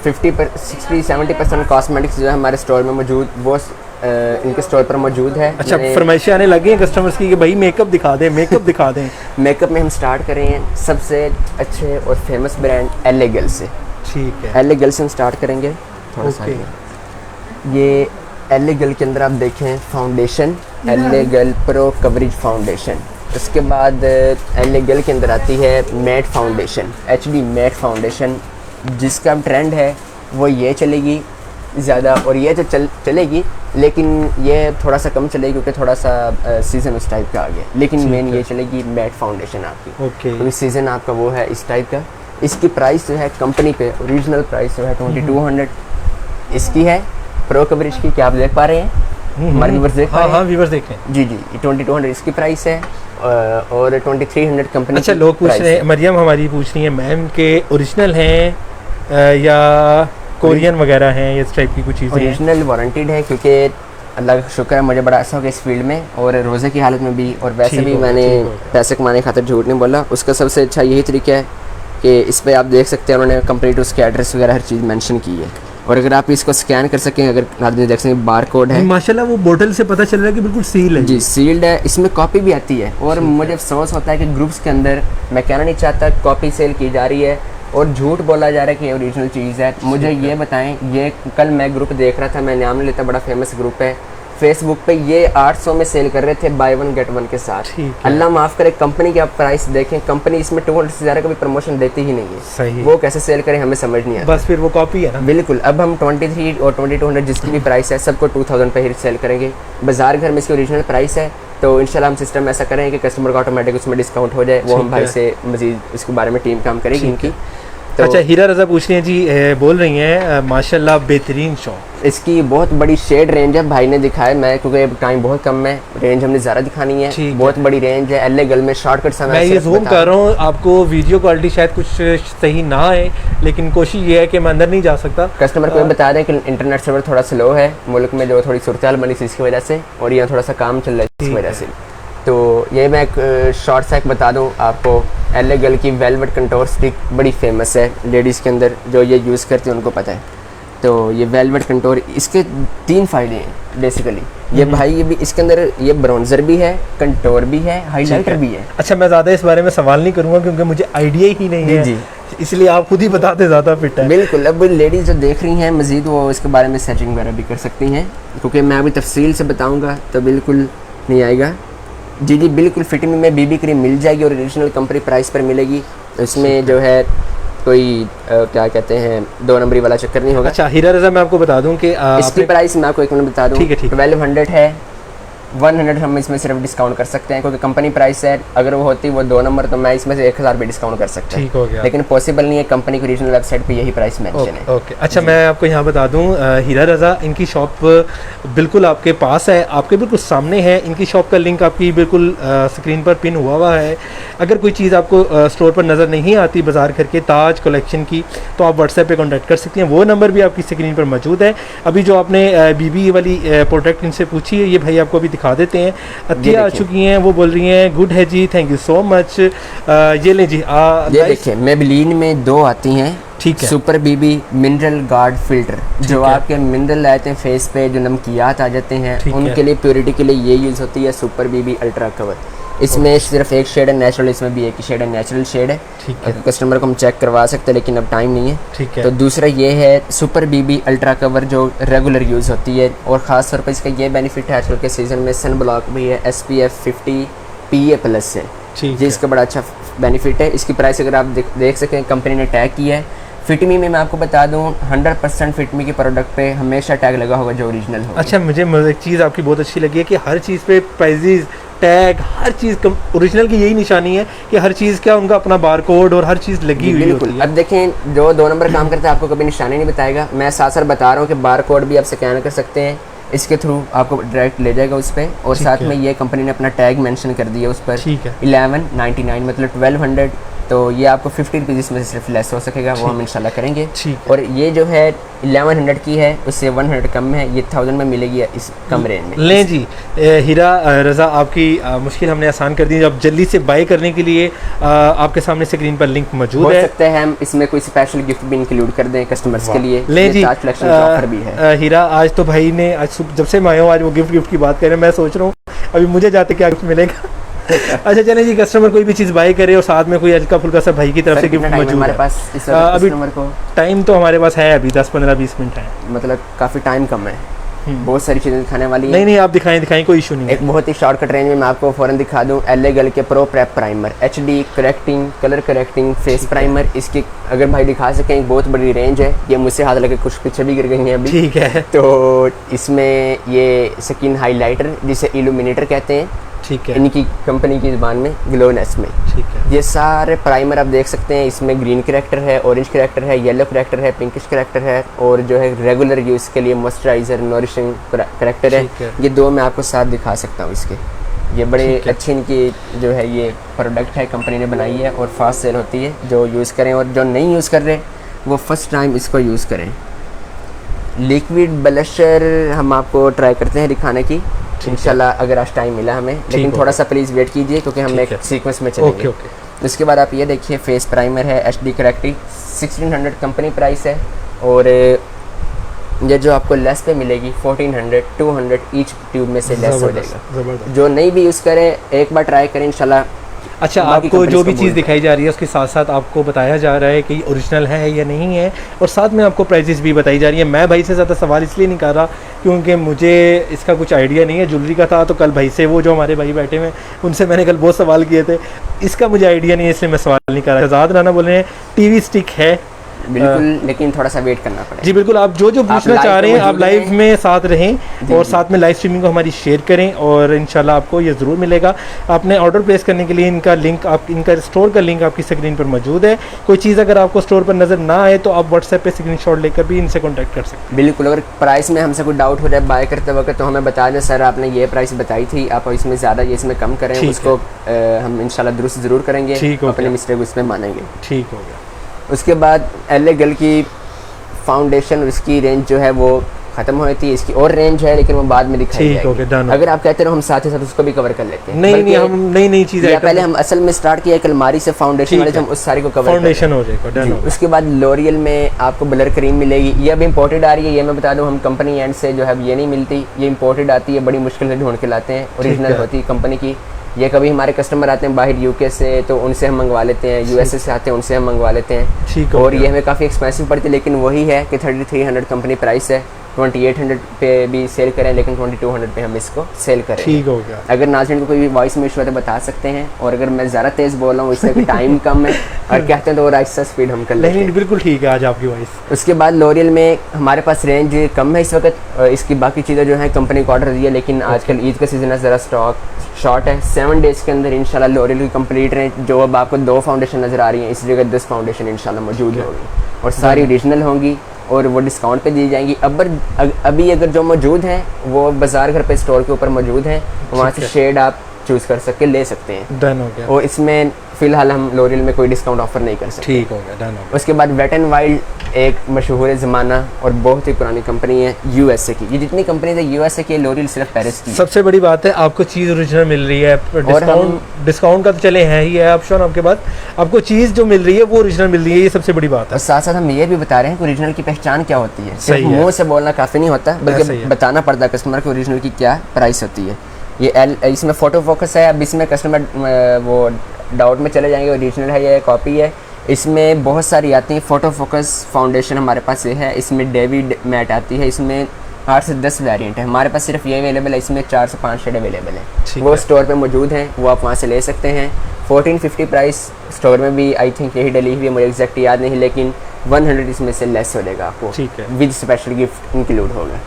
60-70% कॉस्मेटिक्स जो है हमारे स्टोर में मौजूद, वो इनके स्टोर पर मौजूद है। अच्छा, फरमाइशें आने लगी हैं कस्टमर्स की कि भाई मेकअप दिखा दें, मेकअप दिखा दें। मेकअप में हम स्टार्ट कर रहे हैं सबसे अच्छे और फेमस ब्रांड LA गर्ल से, ठीक है। LA गर्ल से हम स्टार्ट करेंगे थोड़ा सा। ये LA गर्ल के अंदर आप देखें foundation, LA girl pro coverage foundation. उसके बाद LA गर्ल के अंदर आती है matte foundation, HD matte foundation, जिसका ट्रेंड है वो ये चलेगी ज़्यादा, और ये तो चलेगी, लेकिन ये थोड़ा सा कम चलेगी क्योंकि थोड़ा सा सीज़न उस टाइप का आ गया, लेकिन मेन ये चलेगी मैट फाउंडेशन आपकी, क्योंकि सीज़न आपका वो है इस टाइप का। इसकी प्राइस जो है कंपनी पे ओरिजिनल प्राइस जो है 2200 इसकी है, प्रो कवरेज की, क्या आप देख पा रहे हैं, हमारे व्यूअर्स देख पा रहे हैं? हाँ, व्यूअर्स देख रहे हैं। जी 2200 इसकी प्राइस है और 2300 कंपनी। अच्छा, लोग पूछ रहे हैं, मरियम हमारी पूछ रही है मैम के ओरिजिनल हैं या कोरियन वगैरह हैं, इस टाइप की कुछ चीज़ें? ओरिजिनल वारंटीड है, क्योंकि अल्लाह का शुक्र है मुझे बड़ा अच्छा हो गया इस फील्ड में, और रोज़े की हालत में भी, और वैसे भी मैंने पैसे कमाने की खातिर झूठ नहीं बोला। उसका सबसे अच्छा यही तरीका है कि इस पर आप देख सकते हैं उन्होंने कंप्लीट उसके एड्रेस वगैरह हर चीज़ मेंशन की है, और अगर आप इसको स्कैन कर सकें, अगर आदमी देख सकें बार कोड है, माशाल्लाह वो बोतल से पता चल रहा है कि बिल्कुल सील है। जी सील्ड है, इसमें कॉपी भी आती है, और मुझे अफसोस होता है कि ग्रुप्स के अंदर मैं कहना नहीं चाहता कॉपी सेल की जा रही है और झूठ बोला जा रहा है कि ये ओरिजिनल चीज़ है। मुझे ये बताएं, ये कल मैं ग्रुप देख रहा था, मैं नाम नहीं लेता, बड़ा फेमस ग्रुप है फेसबुक पे, ये 800 में सेल कर रहे थे बाय 1 गेट 1 के साथ। अल्लाह माफ़ करे, कंपनी के आप प्राइस देखें, कंपनी इसमें 200 से ज़्यादा का भी प्रमोशन देती ही नहीं है। सही। वो कैसे सेल करें हमें समझ नहीं आता, बस फिर वो कॉपी है ना। बिल्कुल। अब हम 23 और 2200 जिसकी भी प्राइस है सबको 2000 पे ही सेल करेंगे। बाजार घर में इसकी ओरिजिनल प्राइस है, तो इंशाल्लाह हम सिस्टम ऐसा करें कि कस्टमर का ऑटोमेटिक उसमें डिस्काउंट हो जाए, वो हम भाई से मजीद इसके बारे में टीम काम करेगी इनकी। तो अच्छा, हीरा रज़ा पूछ रही हैं जी, बोल रही हैं माशाल्लाह बेहतरीन शॉप। इसकी बहुत बड़ी शेड रेंज है, भाई ने दिखाया, मैं क्योंकि टाइम बहुत कम है, रेंज हमने ज़्यादा दिखानी है। बहुत बड़ी रेंज है, एल गल में शॉर्टकट समय मैं ये जूम कर रहा हूँ, आपको वीडियो क्वालिटी शायद कुछ सही ना है, लेकिन कोशिश ये है कि मैं अंदर नहीं जा सकता। कस्टमर को बता दें कि इंटरनेट सर्वर थोड़ा स्लो है मुल्क में, जो थोड़ी सूरत हाल बनी थी इसकी वजह से, और यहाँ थोड़ा सा काम चल रहा है इस वजह से। तो ये मैं एक शॉर्ट सा बता दूं आपको, एल गल की वेलवेट कंटोर स्टिक बड़ी फेमस है लेडीज़ के अंदर, जो ये यूज़ करती हैं उनको पता है। तो ये वेलवेट कंटोर, इसके 3 फ़ायदे हैं बेसिकली। ये भाई ये भी इसके अंदर ये ब्राउन्जर भी है, कंटोर भी है, हाईलाइटर भी है। अच्छा, मैं ज़्यादा इस बारे में सवाल नहीं करूँगा क्योंकि मुझे आइडिया ही नहीं है, इसलिए आप खुद ही बताते ज़्यादा फिट है। बिल्कुल, अब लेडीज़ जो देख रही हैं मज़ीद वो इसके बारे में सेटिंग वगैरह भी कर सकती हैं, क्योंकि मैं अभी तफसील से बताऊँगा तो बिल्कुल नहीं आएगा। जी बिल्कुल फिटिंग में बीबी क्रीम मिल जाएगी और ओरिजिनल कंपनी प्राइस पर मिलेगी। इसमें जो है कोई क्या कहते हैं 2 नंबरी वाला चक्कर नहीं होगा। अच्छा हीरा रज़ा, मैं आपको बता दूं कि इसकी प्राइस मैं आपको एक मिनट बता दूं, ठीक है 1200 है, 100 हम इसमें सिर्फ डिस्काउंट कर सकते हैं क्योंकि कंपनी प्राइस है। अगर वो होती वो 2 नंबर तो मैं इसमें से 1000 भी डिस्काउंट कर सकता ठीक हो गया, लेकिन पॉसिबल नहीं है, कंपनी की रीजनल वेबसाइट पे यही प्राइस मेंशन है। ओके अच्छा, मैं आपको यहाँ बता दूँ हीरा रज़ा, इनकी शॉप बिल्कुल आपके पास है, आपके बिल्कुल सामने है। इनकी शॉप का लिंक आपकी बिल्कुल स्क्रीन पर पिन हुआ है। अगर कोई चीज़ आपको स्टोर पर नज़र नहीं आती बाजार करके ताज कलेक्शन की, तो आप व्हाट्सएप पे कांटेक्ट कर सकती हैं, वो नंबर भी आपकी स्क्रीन पर मौजूद है। अभी जो आपने बीबी वाली प्रोडक्ट इनसे पूछी है, ये भाई आपको अभी दिखा देते हैं। अतिया आ चुकी हैं, वो बोल रही हैं गुड है जी, थैंक यू सो मच। ये लें जी, ये देखिए मेबेलिन में 2 आती हैं, ठीक है, सुपर बीबी मिनरल गार्ड फिल्टर, जो आपके मिनरल आते हैं फेस पे, जो नमकियात आ जाते हैं उनके लिए प्योरिटी के लिए ये यूज़ होती है सुपर बीबी अल्ट्रा कवर। इसमें सिर्फ एक शेड है नेचुरल, इसमें भी एक ही शेड है नेचुरल शेड है। कस्टमर को हम चेक करवा सकते हैं लेकिन अब टाइम नहीं है, ठीक है। तो दूसरा ये है सुपर बीबी अल्ट्रा कवर जो रेगुलर यूज़ होती है, और ख़ास तौर पर इसका ये बेनिफिट है आजकल के सीज़न में सन ब्लॉक भी है, SPF 50 PA+ है जी, इसका बड़ा अच्छा बेनिफिट है। इसकी प्राइस अगर आप देख सकें कंपनी ने टैग किया है। फिटमी में मैं आपको बता दूं 100% फिटमी के प्रोडक्ट पे हमेशा टैग लगा होगा जो ओरिजिनल होगा। अच्छा, मुझे एक चीज़ आपकी बहुत अच्छी लगी है कि हर चीज़ पे प्राइजेज टैग, हर चीज़ ओरिजिनल की यही निशानी है कि हर चीज़ क्या उनका अपना बारकोड और हर चीज़ लगी हुई होती है। अब देखें जो 2 नंबर काम करता है आपको कभी निशानी नहीं बताएगा, मैं साथ साथ बता रहा हूँ कि बारकोड भी आप स्कैन कर सकते हैं, इसके थ्रू आपको डायरेक्ट ले जाएगा उस पर, और साथ में ये कंपनी ने अपना टैग मेंशन कर दिया उस पर 1199 मतलब 1200, तो ये आपको 50 रुपीज़ इसमें से सिर्फ लेस हो सकेगा, वो हम इंशाल्लाह करेंगे। और ये जो है 1100 की है, उससे 100 कम है, ये 1000 में मिलेगी इस कम रेंज में। लें जी हीरा रज़ा, आपकी मुश्किल हमने आसान कर दी। अब जल्दी से बाय करने के लिए आपके सामने स्क्रीन पर लिंक मौजूद है, हो सकता है हम इसमें कोई स्पेशल गिफ्ट भी इंक्लूड कर दें कस्टमर्स के लिए। लें जी, ऑफर भी है। हीरा, आज तो भाई ने आज जब से मैं आया हूँ आज वो गिफ्ट की बात कर रहे हैं, मैं सोच रहा हूँ अभी मुझे जाते क्या गिफ्ट मिलेगा। अच्छा चलें जी, कस्टमर कोई भी चीज़ बाय करे और साथ में कोई हल्का फुल्का सा भाई की तरफ से गिफ्ट मौजूद है हमारे पास इस अभी कस्टमर को। टाइम तो हमारे पास है अभी 10-15-20 मिनट है, मतलब काफ़ी टाइम कम है, बहुत सारी चीज़ें दिखाने वाली हैं। नहीं आप दिखाएं कोई इशू नहीं है। एक बहुत ही शॉर्टकट रेंज में मैं आपको फ़ौरन दिखा दूं, एल गल के pro prep primer HD correcting colour correcting face primer. इसकी अगर भाई दिखा सकें, एक बहुत बड़ी रेंज है, ये मुझसे हाथ लगे कुछ पीछे भी गिर गई हैं अभी, ठीक है। तो इसमें ये स्किन हाईलाइटर जिसे इल्यूमिनेटर कहते हैं, ठीक है, इनकी कंपनी की ज़बान में ग्लोनेस में, ठीक है। ये सारे प्राइमर आप देख सकते हैं, इसमें ग्रीन करेक्टर है, ऑरेंज करेक्टर है, येलो करेक्टर है, पिंकिश करेक्टर है, और जो है रेगुलर यूज़ के लिए मॉइस्चराइज़र नॉरिशिंग करेक्टर है। ये 2 मैं आपको साथ दिखा सकता हूँ इसके। ये बड़े अच्छी इनकी जो है ये प्रोडक्ट है, कंपनी ने बनाई है और फास्ट सेल होती है। जो यूज़ करें और जो नहीं यूज़ कर रहे वो फर्स्ट टाइम इसको यूज़ करें। लिक्विड ब्लशर हम आपको ट्राई करते हैं दिखाने की इंशाल्लाह, अगर आज टाइम मिला हमें, लेकिन थोड़ा सा प्लीज़ वेट कीजिए क्योंकि हम एक सीक्वेंस में चलेंगे। उसके बाद आप ये देखिए फेस प्राइमर है HD करेक्टिव, 1600 कंपनी प्राइस है, और ये जो आपको लेस पे मिलेगी 1400 200 ईच ट्यूब में से लेस हो जाएगा। जो नहीं भी यूज़ करें एक बार ट्राई करें इंशाल्लाह। अच्छा, आपको जो भी चीज़ दिखाई जा रही है उसके साथ साथ आपको बताया जा रहा है कि ओरिजिनल है या नहीं है, और साथ में आपको प्राइसेस भी बताई जा रही है। मैं भाई से ज़्यादा सवाल इसलिए नहीं कर रहा क्योंकि मुझे इसका कुछ आइडिया नहीं है। ज्वेलरी का था तो कल भाई से, वो जो हमारे भाई बैठे हुए उनसे मैंने कल बहुत सवाल किए थे, इसका मुझे आइडिया नहीं है इसलिए मैं सवाल नहीं कर रहा। आज़ाद राना बोल रहे हैं TV स्टिक है, बिल्कुल, लेकिन थोड़ा सा वेट करना पड़ेगा। जी बिल्कुल, आप जो जो पूछना चाह रहे हैं आप लाइव में साथ रहें और साथ में लाइव स्ट्रीमिंग को हमारी शेयर करें और इंशाल्लाह आपको ये ज़रूर मिलेगा। आपने ऑर्डर प्लेस करने के लिए इनका लिंक, आप इनका स्टोर का लिंक आपकी स्क्रीन पर मौजूद है। कोई चीज़ अगर आपको स्टोर पर नज़र ना आए तो आप व्हाट्सएप पे स्क्रीनशॉट लेकर भी इनसे कॉन्टैक्ट कर सकते हैं। बिल्कुल, अगर प्राइस में हमसे कोई डाउट हो जाए बाय करते वक्त तो हमें बता दें, सर आपने ये प्राइस बताई थी, आप इसमें ज़्यादा ये इसमें कम करें, उसको हम इंशाल्लाह दुरुस्त ज़रूर करेंगे, अपने मिस्टेक उसमें मानेंगे। ठीक हो गया। उसके बाद LA गर्ल की फाउंडेशन, उसकी रेंज जो है वो ख़त्म हो जाती है, इसकी और रेंज है लेकिन वो बाद में दिखाई जाएगी। अगर आप कहते हो हम साथ ही साथ उसको भी कवर कर लेते हैं। नहीं, हम नई चीज़ें पहले हम असल में स्टार्ट किया एक अलमारी से फाउंडेशन वाले, हम उस सारी को कवर फाउंडेशन हो जाएगा। उसके बाद लॉरियल में आपको ब्लर क्रीम मिलेगी, ये अभी इंपोर्टेड आ रही है, ये मैं बता दूं हम कंपनी एंड से जो है ये नहीं मिलती, ये इंपोर्टेड आती है, बड़ी मुश्किल से ढूंढ के लाते हैं, ओरिजिनल होती है कंपनी की। ये कभी हमारे कस्टमर आते हैं बाहर UK से तो उनसे हम मंगवा लेते हैं, USA से आते हैं उनसे हम मंगवा लेते हैं, और ये हमें काफ़ी एक्सपेंसिव पड़ती है, लेकिन वही है कि 3300 कंपनी प्राइस है, 2800 पे भी सेल करें लेकिन 2200 पे हम इसको सेल करें। ठीक हो गया। अगर नाज़रीन को कोई भी वॉइस में इशू है तो बता सकते हैं, और अगर मैं ज़्यादा तेज़ बोल रहा हूँ इससे कि टाइम कम है और कहते हैं तो और आहिस्ता स्पीड हम कर लेते हैं। बिल्कुल ठीक है आज आपकी वॉइस। उसके बाद लॉरियल में हमारे पास रेंज कम है इस वक्त, इसकी बाकी चीज़ें जो हैं कंपनी को ऑर्डर दिया, लेकिन आजकल ईद का सीज़न है, ज़रा स्टॉक शॉर्ट है। 7 डेज़ के अंदर इंशाल्लाह लॉरियल की कंप्लीट रेंज, जो अब आपको 2 फाउंडेशन नज़र आ रही हैं इस जगह 10 फाउंडेशन इंशाल्लाह मौजूद होगी, और सारी ओरिजिनल होंगी और वो डिस्काउंट पे दी जाएंगी। अभी अगर जो मौजूद हैं वो बाज़ार घर पे स्टोर के ऊपर मौजूद हैं, वहाँ से शेड आप चूज़ कर सकते ले सकते हैं। डन हो गया। और इसमें फ़िलहाल हम लॉरियल में कोई डिस्काउंट ऑफर नहीं कर सकते। ठीक हो गया, डन हो गया। उसके बाद वेट एंड वाइल्ड एक मशहूर ज़माना और बहुत ही पुरानी कंपनी है USA की, ये जितनी कंपनी है USA की, लॉरियल सिर्फ पेरिस की। सबसे बड़ी बात है आपको चीज़ ओरिजिनल मिल रही है, डिस्काउंट का तो चले है ही है ऑप्शन, आपके बाद आपको चीज़ जो मिल रही है वो ओरिजिनल मिल रही है, ये सबसे बड़ी बात है। और साथ साथ हम ये भी बता रहे हैं कि ओरिजिनल की पहचान क्या होती है, सिर्फ मुँह से बोलना काफ़ी नहीं होता, बल्कि बताना पड़ता है कस्टमर को ओरिजिनल की क्या प्राइस होती है। ये इसमें फ़ोटो फोकस है, अब इसमें कस्टमर वो डाउट में चले जाएंगे ओरिजिनल है या कॉपी है। इसमें बहुत सारी आती हैं, फ़ोटो फोकस फाउंडेशन हमारे पास ये है, इसमें डेविड मैट आती है, इसमें 8 से 10 वेरिएंट है, हमारे पास सिर्फ ये अवेलेबल है, इसमें 4 से 5 शेड अवेलेबल है, वो स्टोर पे मौजूद हैं, वो आप वहाँ से ले सकते हैं। 1450 प्राइस, स्टोर में भी आई थिंक यही डली हुई है, मुझे एग्जैक्ट याद नहीं, लेकिन 100 इसमें से लेस हो जाएगा आपको, विद स्पेशल गिफ्ट इंक्लूड होगा।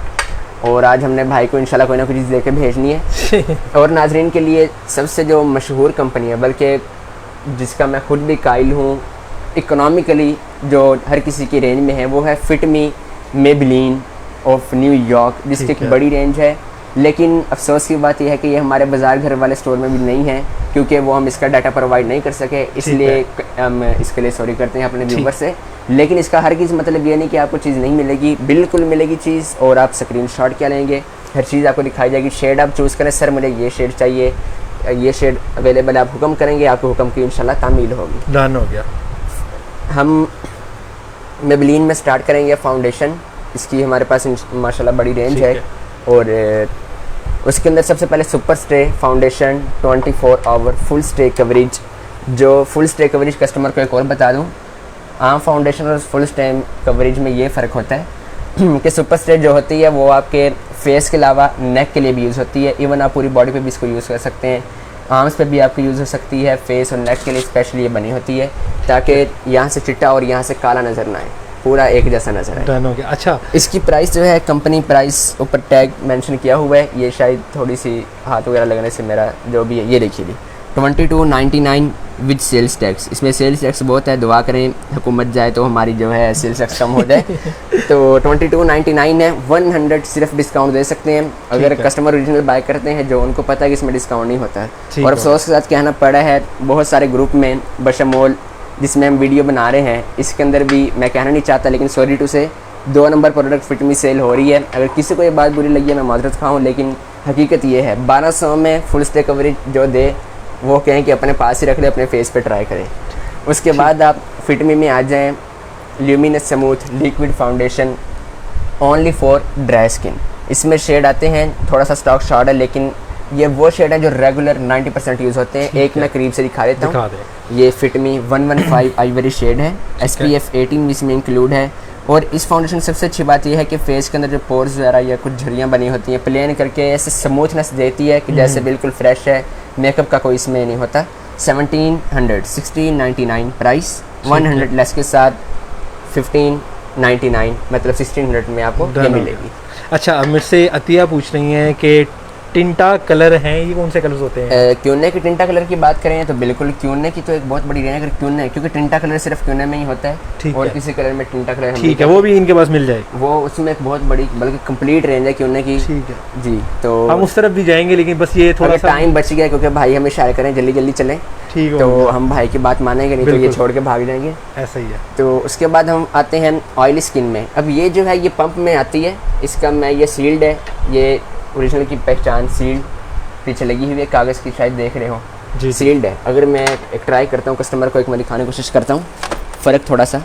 और आज हमने भाई को इंशाल्लाह कोई ना कोई चीज़ दे के भेजनी है। और नाजरीन के लिए सबसे जो मशहूर कंपनी है, बल्कि जिसका मैं खुद भी कायल हूँ, इकोनॉमिकली जो हर किसी की रेंज में है, वो है फिटमी मेबलिन ऑफ न्यूयॉर्क, जिसकी एक बड़ी रेंज है, लेकिन अफसोस की बात यह है कि ये हमारे बाज़ार घर वाले स्टोर में भी नहीं है, क्योंकि वो हम इसका डाटा प्रोवाइड नहीं कर सके, इसलिए हम इसके लिए सॉरी करते हैं अपने व्यूवर से। लेकिन इसका हर चीज़ मतलब ये नहीं कि आपको चीज़ नहीं मिलेगी, बिल्कुल मिलेगी चीज़, और आप स्क्रीनशॉट क्या लेंगे, हर चीज़ आपको दिखाई जाएगी। शेड आप चूज़ करें, सर मुझे ये शेड चाहिए, ये शेड अवेलेबल, आप हुक्म करेंगे, आपके हुक्म की इंशाल्लाह तामील होगी। डन हो गया। हम मेबलिन में स्टार्ट करेंगे फाउंडेशन, इसकी हमारे पास माशाल्लाह बड़ी रेंज है, और उसके अंदर सबसे पहले super stay foundation 24 hour full stay coverage. जो फुल स्टे कवरेज कस्टमर को एक और बता दूं, आम फाउंडेशन और फुल स्टे कवरेज में ये फ़र्क होता है कि सुपर स्टे जो होती है वो आपके फेस के अलावा नेक के लिए भी यूज़ होती है, इवन आप पूरी बॉडी पे भी इसको यूज़ कर सकते हैं, आर्म्स पे भी आपको यूज़ हो सकती है, फेस और नेक के लिए स्पेशली ये बनी होती है, ताकि यहाँ से चिट्टा और यहाँ से काला नज़र ना आए, पूरा एक जैसा नज़र आए। डन हो गया। अच्छा, इसकी प्राइस जो है कंपनी प्राइस ऊपर टैग मेंशन किया हुआ है, ये शायद थोड़ी सी हाथ वगैरह लगने से मेरा जो भी है, ये देखिए 2299 विद सेल्स टैक्स। इसमें सेल्स टैक्स बहुत है, दुआ करें हुकूमत जाए तो हमारी जो है सेल्स टैक्स कम हो जाए। तो 2299 है, 100 सिर्फ डिस्काउंट दे सकते हैं अगर कस्टमर ओरिजिनल बाय करते हैं, जो उनको पता है कि इसमें डिस्काउंट नहीं होता है। और अफसोस के साथ कहना पड़ा है, बहुत सारे ग्रुप में बशमोल जिसमें हम वीडियो बना रहे हैं, इसके अंदर भी मैं कहना नहीं चाहता, लेकिन सॉरी टू से 2 नंबर प्रोडक्ट फिटमी सेल हो रही है। अगर किसी को ये बात बुरी लगी है मैं माजरत खाऊँ, लेकिन हकीकत ये है 1200 में फुल स्टे कवरेज जो दे वो कहें कि अपने पास ही रख ले, अपने फेस पे ट्राई करें। उसके बाद आप फिटमी में आ जाएं, luminous smooth liquid foundation only for dry skin. इसमें शेड आते हैं, थोड़ा सा स्टॉक शॉर्ट है, लेकिन ये वो शेड है जो रेगुलर 90% यूज़ होते हैं। एक मैं करीब से दिखा देता हूँ, ये फिटमी 115 आइवरी शेड है, SPF 18 इसमें इंक्लूड है। और इस फाउंडेशन सबसे अच्छी बात यह है कि फेस के अंदर जो पोर्स वगैरह या कुछ झुर्रियाँ बनी होती हैं, प्लेन करके ऐसे स्मूथनेस देती है कि जैसे बिल्कुल फ्रेश है, मेकअप का कोई इसमें नहीं होता। 1699 प्राइस, 100 लेस के साथ 1599 मतलब 1600 में आपको ये मिलेगी। अच्छा, अब मेरे से अतिया पूछ रही हैं कि टिंटा कलर हैं, ये कौन से कलर्स होते हैं? क्यूने की टिंटा कलर की बात करें तो बिल्कुल क्यूने की तो एक बहुत बड़ी रेंज है। अगर क्यूने, क्योंकि टिंटा कलर सिर्फ क्यूने में ही होता है और किसी कलर में टिंटा कलर ठीक है, वो भी इनके पास मिल जाएगी। वो उसमें एक बहुत बड़ी बल्कि कंप्लीट रेंज है क्यूने की। ठीक है जी, तो हम उस तरफ भी जाएंगे, लेकिन बस ये थोड़ा सा टाइम बच गया क्योंकि भाई हमें शेयर करें जल्दी जल्दी चलें। ठीक है, तो हम भाई की बात मानेंगे नहीं तो ये छोड़ के भाग जाएंगे। ऐसा ही है। तो उसके बाद हम आते हैं ऑयली स्किन में। अब ये जो है ये पंप में आती है, इसका मैं ये सील्ड है, ये ओरिजिनल की पहचान सील्ड पीछे लगी हुई है कागज़ की, शायद देख रहे हो जी, सील्ड है। अगर मैं एक ट्राई करता हूँ कस्टमर को, एक मैं दिखाने की कोशिश करता हूँ फ़र्क थोड़ा सा।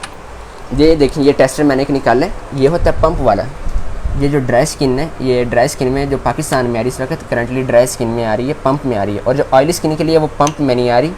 ये देखिए, ये टेस्टर मैंने एक निकाला है, ये होता है पंप वाला। ये जो ड्राई स्किन है, ये ड्राई स्किन में जो पाकिस्तान में आ रही इस वक्त करंटली ड्राई स्किन में आ रही है, पंप में आ रही है। और जो ऑयली स्किन के लिए वो पंप में नहीं आ रही,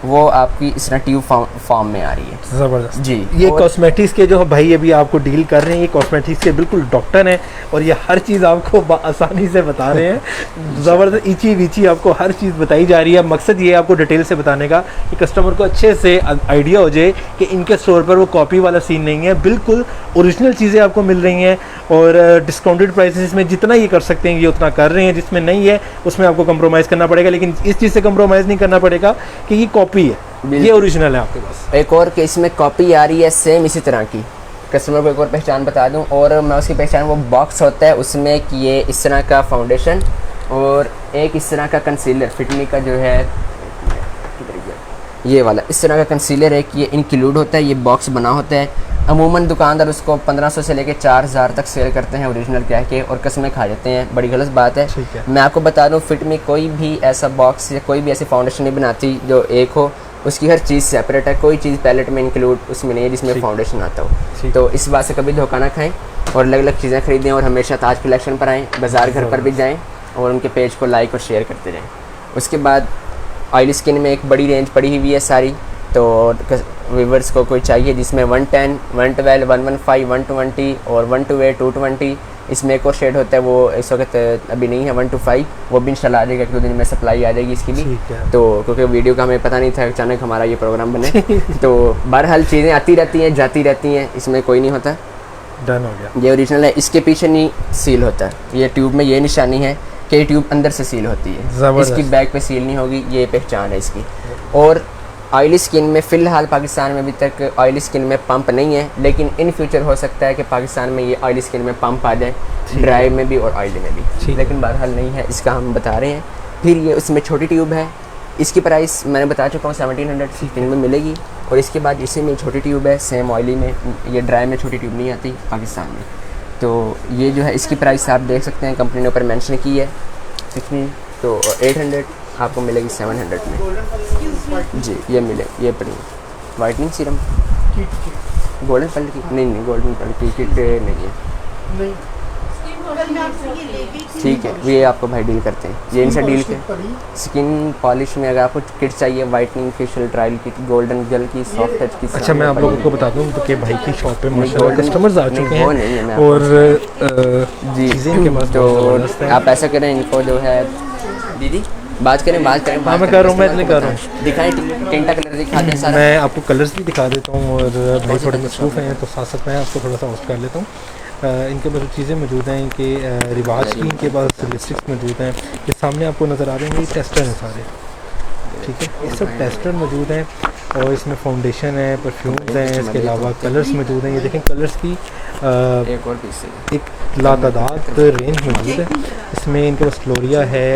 वो आपकी इस तरह ट्यूब फॉर्म में आ रही है। ज़बरदस्त जी। ये कॉस्मेटिक्स के जो भाई अभी आपको डील कर रहे हैं, ये कॉस्मेटिक्स के बिल्कुल डॉक्टर हैं और ये हर चीज़ आपको आसानी से बता रहे हैं। ज़बरदस्त ईची वीची आपको हर चीज़ बताई जा रही है। मकसद ये है आपको डिटेल से बताने का कि कस्टमर को अच्छे से आइडिया हो जाए कि इनके स्टोर पर वो कॉपी वाला सीन नहीं है, बिल्कुल ओरिजिनल चीज़ें आपको मिल रही हैं और डिस्काउंटेड प्राइसेस में जितना ये कर सकते हैं ये उतना कर रहे हैं। जिसमें नहीं है उसमें आपको कंप्रोमाइज़ करना पड़ेगा, लेकिन इस चीज़ से कंप्रोमाइज़ नहीं करना पड़ेगा कि ये कॉपी है, ये ओरिजिनल है आपके पास। एक और कि इसमें कॉपी आ रही है सेम इसी तरह की। कस्टमर को एक और पहचान बता दूं, और मैं उसकी पहचान, वो बॉक्स होता है उसमें कि ये इस तरह का फाउंडेशन और एक इस तरह का कंसीलर फिटमी का जो है ये वाला इस तरह का कंसीलर है कि ये इंक्लूड होता है, ये बॉक्स बना होता है। अमूमन दुकानदार उसको 1500 से लेकर 4000 तक सेल करते हैं ओरिजिनल कह के और कस्में खा जाते हैं, बड़ी गलत बात है। मैं आपको बता दूं, फिट में कोई भी ऐसा बॉक्स या कोई भी ऐसी फाउंडेशन नहीं बनाती जो एक हो, उसकी हर चीज़ सेपरेट है। कोई चीज़ पैलेट में इंक्लूड उसमें नहीं है जिसमें फाउंडेशन आता हो। तो इस बात से कभी धोखा ना खाएं और अलग अलग चीज़ें खरीदें और हमेशा ताज कलेक्शन पर आएँ, बाज़ार घर पर भी जाएँ और उनके पेज को लाइक और शेयर करते रहें। उसके बाद ऑयली स्किन में एक बड़ी रेंज पड़ी हुई है सारी, तो व्यूवर्स को कोई चाहिए जिसमें 110, 112, 115, 120 और 128, 220। इसमें एक और शेड होता है, वो इस वक्त अभी नहीं है, 125, वो भी इंशाल्लाह आ जाएगा, एक दो दिन में सप्लाई आ जाएगी इसकी भी। तो क्योंकि वीडियो का हमें पता नहीं था, अचानक हमारा ये प्रोग्राम बने तो बहरहाल चीज़ें आती रहती हैं जाती रहती हैं, इसमें कोई नहीं होता। डन हो गया। ये ओरिजिनल है, इसके पीछे नहीं सील होता है। ये ट्यूब में ये निशानी है कि ट्यूब अंदर से सील होती है, इसकी बैक पे सील नहीं होगी, ये पहचान है इसकी। और ऑयली स्किन में फ़िलहाल पाकिस्तान में अभी तक ऑयली स्किन में पंप नहीं है, लेकिन इन फ्यूचर हो सकता है कि पाकिस्तान में ये ऑयली स्किन में पंप आ जाए, ड्राई में भी और ऑयली में भी, लेकिन बहरहाल नहीं है, इसका हम बता रहे हैं। फिर ये उसमें छोटी ट्यूब है, इसकी प्राइस मैंने बता चुका हूँ 1700 स्किन में मिलेगी। और इसके बाद इसी में छोटी ट्यूब है सेम ऑयली में, ये ड्राई में छोटी ट्यूब नहीं आती पाकिस्तान में। तो ये जो है इसकी प्राइस आप देख सकते हैं, कंपनी ने ऊपर मेंशन की है कितनी, तो 800 आपको मिलेगी 700 में जी। ये मिले, ये पड़ी वाइटनिंग सीरम गोल्डन पल की नहीं गोल्डन पल की किट नहीं है, ठीक है, ये आपको भाई डील करते हैं, ये इनसे डील के स्किन पॉलिश में अगर आपको किट चाहिए, वाइटनिंग फेशियल ट्रायल की, गोल्डन जेल की, सॉफ्ट टच की। अच्छा, मैं आप लोगों को बता दूं कि भाई की शॉप पे माशाल्लाह कस्टमर्स आ चुके हैं और जी तो आप ऐसा करें, इनको जो है दीदी बात करें हाँ मैं कर रहा हूँ, मैं इतने कर रहा हूँ, दिखाएं टिंटा कलर दिखाते हैं सारा। मैं आपको कलर्स भी दिखा देता हूँ और भाई थोड़े मसरूफ़ हैं तो साथ साथ मैं आपको थोड़ा सा होस्ट कर लेता हूँ। इनके पास चीज़ें मौजूद हैं, इनके रिवाज की इनके पास लिपस्टिक्स मौजूद हैं, ये सामने आपको नज़र आ रहे हैं, ये टेस्टर हैं सारे, ठीक है, ये सब टेस्टर मौजूद हैं और इसमें फाउंडेशन है, परफ्यूम्स हैं, इसके अलावा कलर्स मौजूद हैं। ये देखें कलर्स की एक और पीस एक लातादाद रेंज मौजूद है। इसमें इनके पास फ्लोरिया है,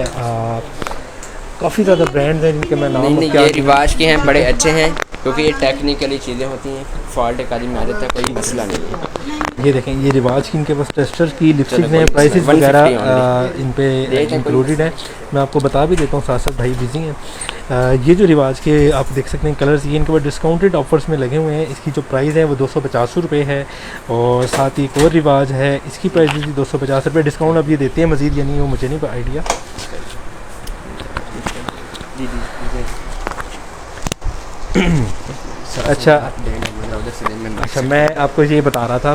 काफ़ी ज़्यादा ब्रांड्स हैं जिनके मैं नाम ये रिवाज के हैं, बड़े अच्छे हैं क्योंकि ये टेक्निकली चीज़ें होती हैं, फॉल्ट एक आदमी आ जाता है, कोई मसला नहीं है। ये देखें, ये रिवाज की इनके पास टेस्टर्स की लिपस्टिक हैं, प्राइसेस वगैरह इन पे इंक्लूडेड है। मैं आपको बता भी देता हूँ, साथ साथ भाई बिजी हैं। ये जो रिवाज के आप देख सकते हैं कलर्स, ये इनके पास डिस्काउंटेड ऑफर्स में लगे हुए हैं। इसकी जो प्राइस है वो 250 रुपये है और साथ ही एक और रिवाज है, इसकी प्राइस भी 250 रुपये, डिस्काउंट अब ये देते हैं मज़ीद या नहीं वो मुझे नहीं आइडिया। अच्छा मैं आपको ये बता रहा था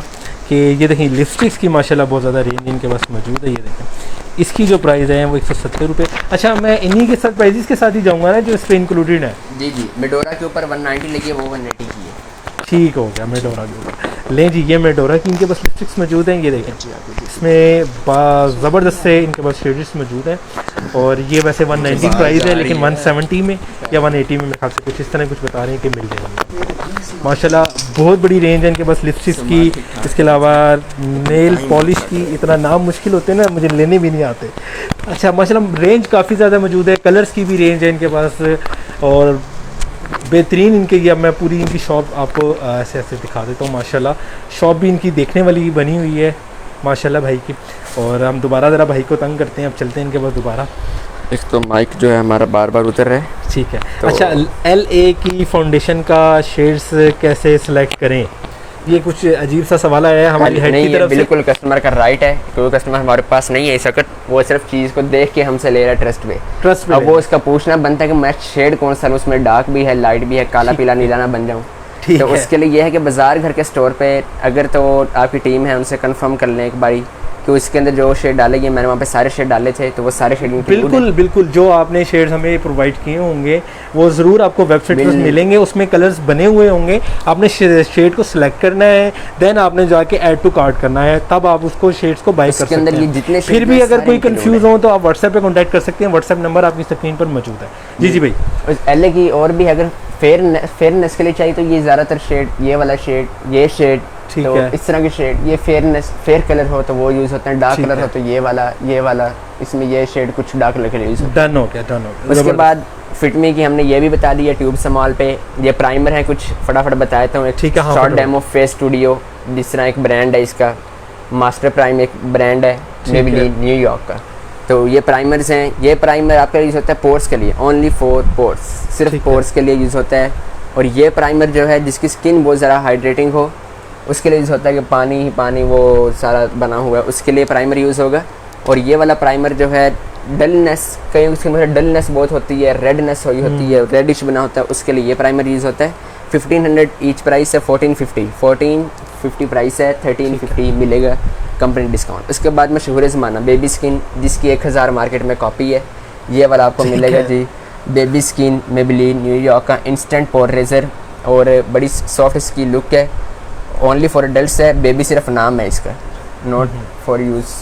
कि ये देखें लिपस्टिक्स की माशाल्लाह बहुत ज़्यादा रेंज इनके पास मौजूद है। ये देखें इसकी जो प्राइस है वो 170 रुपये। अच्छा मैं इन्हीं के साथ प्राइजेस के साथ ही जाऊँगा ना जो इस पर इंक्लूडेड है। जी मेडोरा के ऊपर 190 लगी है, वो 180 की है। ठीक हो गया, मेडोरा के ऊपर लें जी। ये मेडोरा की इनके पास लिपस्टिक्स मौजूद हैं, ये देखें इसमें ज़बरदस्त से इनके पास शेड्स मौजूद हैं। और ये वैसे 190 प्राइस है, लेकिन 170 में या 180 में मेरे ख्याल से कुछ इस तरह कुछ बता रहे हैं कि मिल जाएंगे। माशाल्लाह बहुत बड़ी रेंज है इनके पास लिपस्टिक्स की। इसके अलावा नेल पॉलिश की, इतना नाम मुश्किल होते हैं ना, मुझे लेने भी नहीं आते। अच्छा माशाल्लाह रेंज काफ़ी ज़्यादा मौजूद है, कलर्स की भी रेंज है इनके पास। और बेहतरीन इनके, ये मैं पूरी इनकी शॉप आपको ऐसे ऐसे दिखा देता हूँ। माशाल्लाह शॉप भी इनकी देखने वाली बनी हुई है माशाल्लाह भाई की। और हम दोबारा ज़रा भाई को तंग करते हैं, अब चलते हैं इनके पास दोबारा। एक तो माइक जो है हमारा बार बार उतर रहा है। ठीक है तो अच्छा, LA की फाउंडेशन का शेड्स कैसे सिलेक्ट करें, ये कुछ अजीब सा सवाल आया है हमारी हेड की तरफ से। बिल्कुल कस्टमर का राइट है, कोई कस्टमर हमारे पास नहीं है इस वक्त, वो सिर्फ चीज़ को देख के हमसे ले रहा है ट्रस्ट पे। अब वो उसका पूछना बनता है कि मैं शेड कौन सा, उसमें डार्क भी है, लाइट भी है, काला पीला नीला ना बन जाऊँ। तो उसके लिए ये है कि बाज़ार घर के स्टोर पे अगर तो आपकी टीम है उनसे कंफर्म कर लें एक बारी कि उसके अंदर जो शेड डालेगी, मैंने वहाँ पे सारे शेड डाले थे, तो वो सारे शेड बिल्कुल बिल्कुल जो आपने शेड्स हमें प्रोवाइड किए होंगे वो ज़रूर आपको वेबसाइट पर मिलेंगे, उसमें कलर्स बने हुए होंगे। आपने शेड को सिलेक्ट करना है, देन आपने जाके ऐड टू कार्ट करना है, तब आप उसको शेड्स को बाय कर सकते हैं। जितने फिर भी अगर कोई कंफ्यूज हो तो आप व्हाट्सएप पे कॉन्टैक्ट कर सकते हैं, व्हाट्सएप नंबर आपकी स्क्रीन पर मौजूद है। जी जी भाई। LA की और भी अगर फेयरनेस के लिए चाहिए तो ये ज़्यादातर शेड, ये वाला शेड, ये शेड, तो इस तरह के शेड, ये फेयर कलर हो तो वो यूज़ होते हैं, डार्क कलर हो तो ये वाला, इसमें ये शेड कुछ डार्क कलर के लिए यूज़ होता है। डन हो गया। उसके बाद फिटमी की हमने ये भी बता दी है ट्यूब स्मॉल पे। ये प्राइमर है, कुछ फटाफट बताता हूँ। एक शॉर्ट डेमो फेस स्टूडियो, जिस तरह एक ब्रांड है इसका, मास्टर प्राइम एक ब्रांड है मेबेलिन न्यूयॉर्क का। तो ये प्राइमर्स हैं, ये प्राइमर आपका यूज़ होता है पोर्स के लिए, ओनली फॉर पोर्स, सिर्फ पोर्स के लिए यूज़ होता है। और ये प्राइमर जो है जिसकी स्किन बहुत ज़्यादा हाइड्रेटिंग हो उसके लिए यूज़ होता है कि पानी ही पानी वो सारा बना हुआ है, उसके लिए प्राइमर यूज़ होगा। और ये वाला प्राइमर जो है डलनेस, कहीं उसके अंदर डलनेस बहुत होती है, रेडनेस हुई होती है, रेडिश बना होता है, उसके लिए ये प्राइमर यूज़ होता है। 1500 ईच प्राइस है, 1450 प्राइस है, 1350 मिलेगा कंपनी डिस्काउंट। उसके बाद मशहूर ज़माना बेबी स्किन, जिसकी 1000 मार्केट में कॉपी है, ये वाला आपको मिलेगा जी। बेबी स्किन मेबेलिन न्यूयॉर्क का इंस्टेंट पोर रेजर, और बड़ी सॉफ्ट इसकी लुक है, ओनली फॉर एडल्ट्स है। बेबी सिर्फ नाम है इसका, नॉट फॉर यूज़।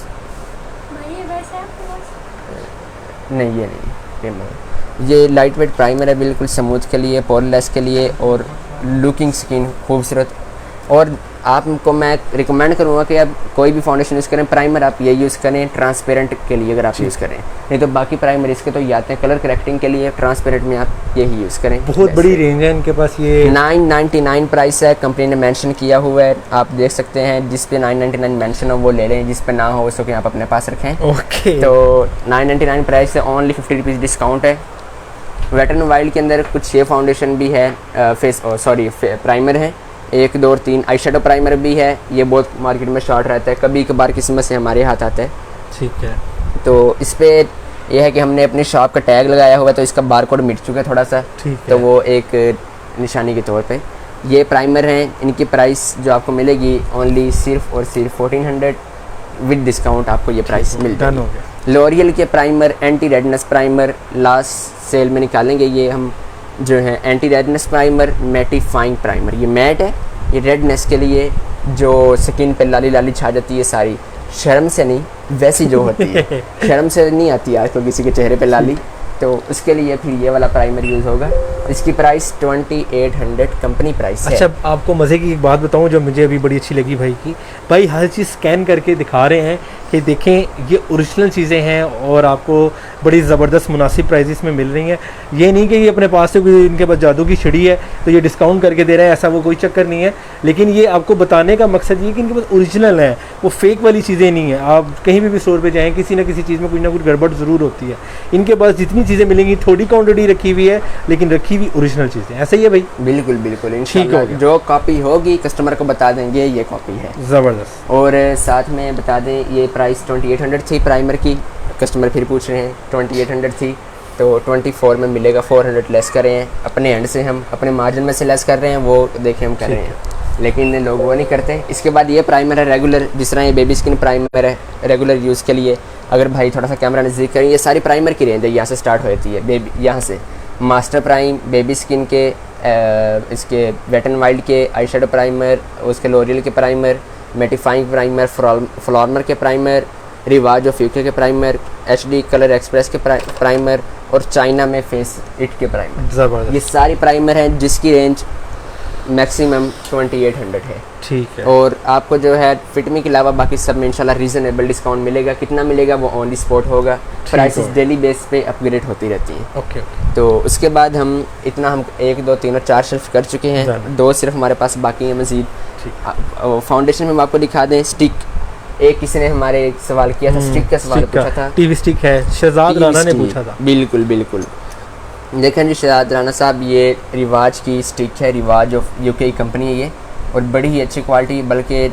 नहीं ये नहीं, ये लाइट वेट प्राइमर है, बिल्कुल स्मूथ के लिए, पोरलेस के लिए, और लुकिंग स्किन खूबसूरत। और आपको मैं रिकमेंड करूँगा कि आप कोई भी फाउंडेशन यूज़ करें, प्राइमर आप ये यूज़ करें ट्रांसपेरेंट के लिए अगर आप यूज़ करें, नहीं तो बाकी प्राइमर इसके तो ये आते हैं कलर करेक्टिंग के लिए, ट्रांसपेरेंट में आप यही यूज़ करें। बहुत बड़ी रेंज है इनके पास। ये 999 प्राइस है, कंपनी ने मेंशन किया हुआ है, आप देख सकते हैं। जिस पे 999 मेंशन हो वो ले लें, जिस पे ना हो उसको कि आप अपने पास रखें। ओके। तो 999 प्राइस है, ओनली 50 रुपीज़ डिस्काउंट है। वेट एंड वाइल्ड के अंदर कुछ ये फाउंडेशन भी है, प्राइमर है, 1 2 3 आई शेडो प्राइमर भी है। ये बहुत मार्केट में शॉर्ट रहता है, कभी कभार किस्मत से हमारे हाथ आता है। ठीक है। तो इस पे ये है कि हमने अपनी शॉप का टैग लगाया हुआ है, तो इसका बारकोड मिट चुका है थोड़ा सा, तो वो एक निशानी के तौर पे ये प्राइमर हैं। इनकी प्राइस जो आपको मिलेगी ओनली सिर्फ और सिर्फ 1400 विद डिस्काउंट आपको ये प्राइस मिल जाएगी। लॉरियल के primer anti redness primer last sale में निकालेंगे, ये हम जो है anti redness primer, mattifying primer. ये मैट है, ये रेडनेस के लिए, जो स्किन पे लाली लाली छा जाती है सारी, शर्म से नहीं वैसी जो होती है, शर्म से नहीं आती आजकल किसी के चेहरे पे लाली, तो उसके लिए फिर ये वाला प्राइमर यूज़ होगा। इसकी प्राइस 2800 कंपनी प्राइस है। अच्छा आपको मज़े की एक बात बताऊं जो मुझे अभी बड़ी अच्छी लगी भाई की, भाई हर चीज़ स्कैन करके दिखा रहे हैं कि देखें ये ओरिजिनल चीज़ें हैं और आपको बड़ी ज़बरदस्त मुनासिब प्राइसेस में मिल रही हैं। ये नहीं कि ये अपने पास से कोई इनके पास जादू की छिड़ी है तो ये डिस्काउंट करके दे रहे हैं, ऐसा वो कोई चक्कर नहीं है। लेकिन ये आपको बताने का मकसद ये कि इनके पास ओरिजिनल है, वो फेक वाली चीज़ें नहीं है। आप कहीं भी स्टोर पर जाएँ, किसी न किसी चीज़ में कुछ ना कुछ गड़बड़ ज़रूर होती है। इनके पास जितनी चीज़ें मिलेंगी थोड़ी क्वान्टिटी रखी हुई है, लेकिन रखी हुई ओरिजिनल चीज़ें, ऐसा ही है भाई। बिल्कुल बिल्कुल, इंशाल्लाह जो कॉपी होगी कस्टमर को बता देंगे ये कॉपी है। ज़बरदस्त। और साथ में बता दें ये प्राइस 2800 थी प्राइमर की, कस्टमर फिर पूछ रहे हैं 2800 थी, तो 24 में मिलेगा, 400 लेस कर रहे हैं अपने एंड से, हम अपने मार्जिन में से लेस कर रहे हैं, वो देखें हम कर रहे हैं, लेकिन लोग वो नहीं करते। इसके बाद ये प्राइमर है रेगुलर, जिस तरह ये बेबी स्किन प्राइमर है रेगुलर यूज़ के लिए। अगर भाई थोड़ा सा कैमरा नज़दीक करें, ये सारी प्राइमर की रेंज है, यहाँ से स्टार्ट होती है बेबी, यहाँ से मास्टर प्राइम, बेबी स्किन के इसके वेट एंड वाइल्ड के आई शेडो प्राइमर, उसके लोरियल के प्राइमर, मेटिफाइंग प्राइमर, फ्लॉर्मर के प्राइमर, रिवाज ऑफ यूके के प्राइमर, HD कलर एक्सप्रेस के प्राइमर और चाइना में फेस इट के प्राइमर। ये सारी प्राइमर हैं जिसकी रेंज मैक्सिमम 2800 है। ठीक है। और आपको जो है फिटमी के अलावा बाकी सब में इंशाल्लाह रीज़नेबल डिस्काउंट मिलेगा। कितना मिलेगा वो ऑन दी स्पॉट होगा। प्राइसेस डेली बेस पे अपग्रेड होती रहती हैं। ओके। तो उसके बाद हम 1 2 3 और 4 शेल्फ कर चुके हैं, 2 सिर्फ हमारे पास बाकी हैं मज़ीद। फाउंडेशन में हम आपको दिखा दें स्टिक। एक किसी ने हमारे एक सवाल किया था, स्टिक का सवाल पूछा था। टीवी स्टिक है, शहजाद राना ने पूछा था। बिल्कुल बिल्कुल। देखें जी शहजाद राना साहब, ये रिवाज की स्टिक है, रिवाज ऑफ यूके की कंपनी है ये, और बड़ी ही अच्छी क्वालिटी। बल्कि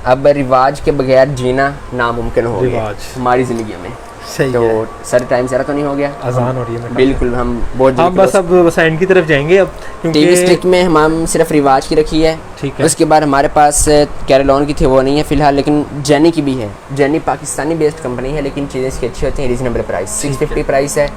अब रिवाज के बगैर जीना नामुमकिन हो गया हमारी ज़िंदगी में। सही तो है। सर टाइम ज़रा तो नहीं हो गया? अजान हो रही है। बिल्कुल, हम बहुत हम बस अब एंड की तरफ जाएंगे अब, क्योंकि टीवी स्टिक में हम सिर्फ रिवाज की रखी है। ठीक है। उसके बाद हमारे पास कैरेलॉन की थी, वो नहीं है फिलहाल, लेकिन जेनी की भी है। जेनी पाकिस्तानी बेस्ड कंपनी है, लेकिन चीज़ें इसकी अच्छी होती हैं। रीजनेबल प्राइस 650 प्राइस है,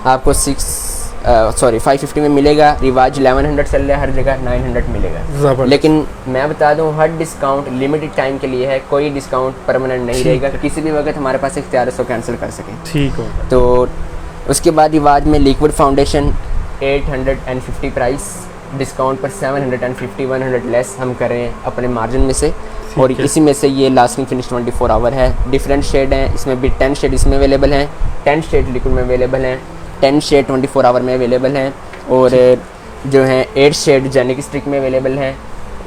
आपको 550 में मिलेगा। रिवाज 1100 चल रहा है हर जगह, 900 मिलेगा। लेकिन मैं बता दूं, हर डिस्काउंट लिमिटेड टाइम के लिए है, कोई डिस्काउंट परमानेंट नहीं रहेगा। किसी भी वक्त हमारे पास इख्तियार है कैंसिल कर सकें। ठीक हो। तो उसके बाद रिवाज में लिक्विड फाउंडेशन 850 प्राइस, डिस्काउंट पर 750, 100 लेस हम करें अपने मार्जिन में से। और इसी में से ये लास्टिंग फिनिश 24 आवर है। डिफरेंट शेड हैं इसमें भी, 10 शेड इसमें अवेलेबल हैं, 10 शेड लिक्विड में अवेलेबल हैं, 10 शेड 24 आवर में अवेलेबल हैं, और जो हैं 8 शेड जेनिक स्टिक में अवेलेबल हैं।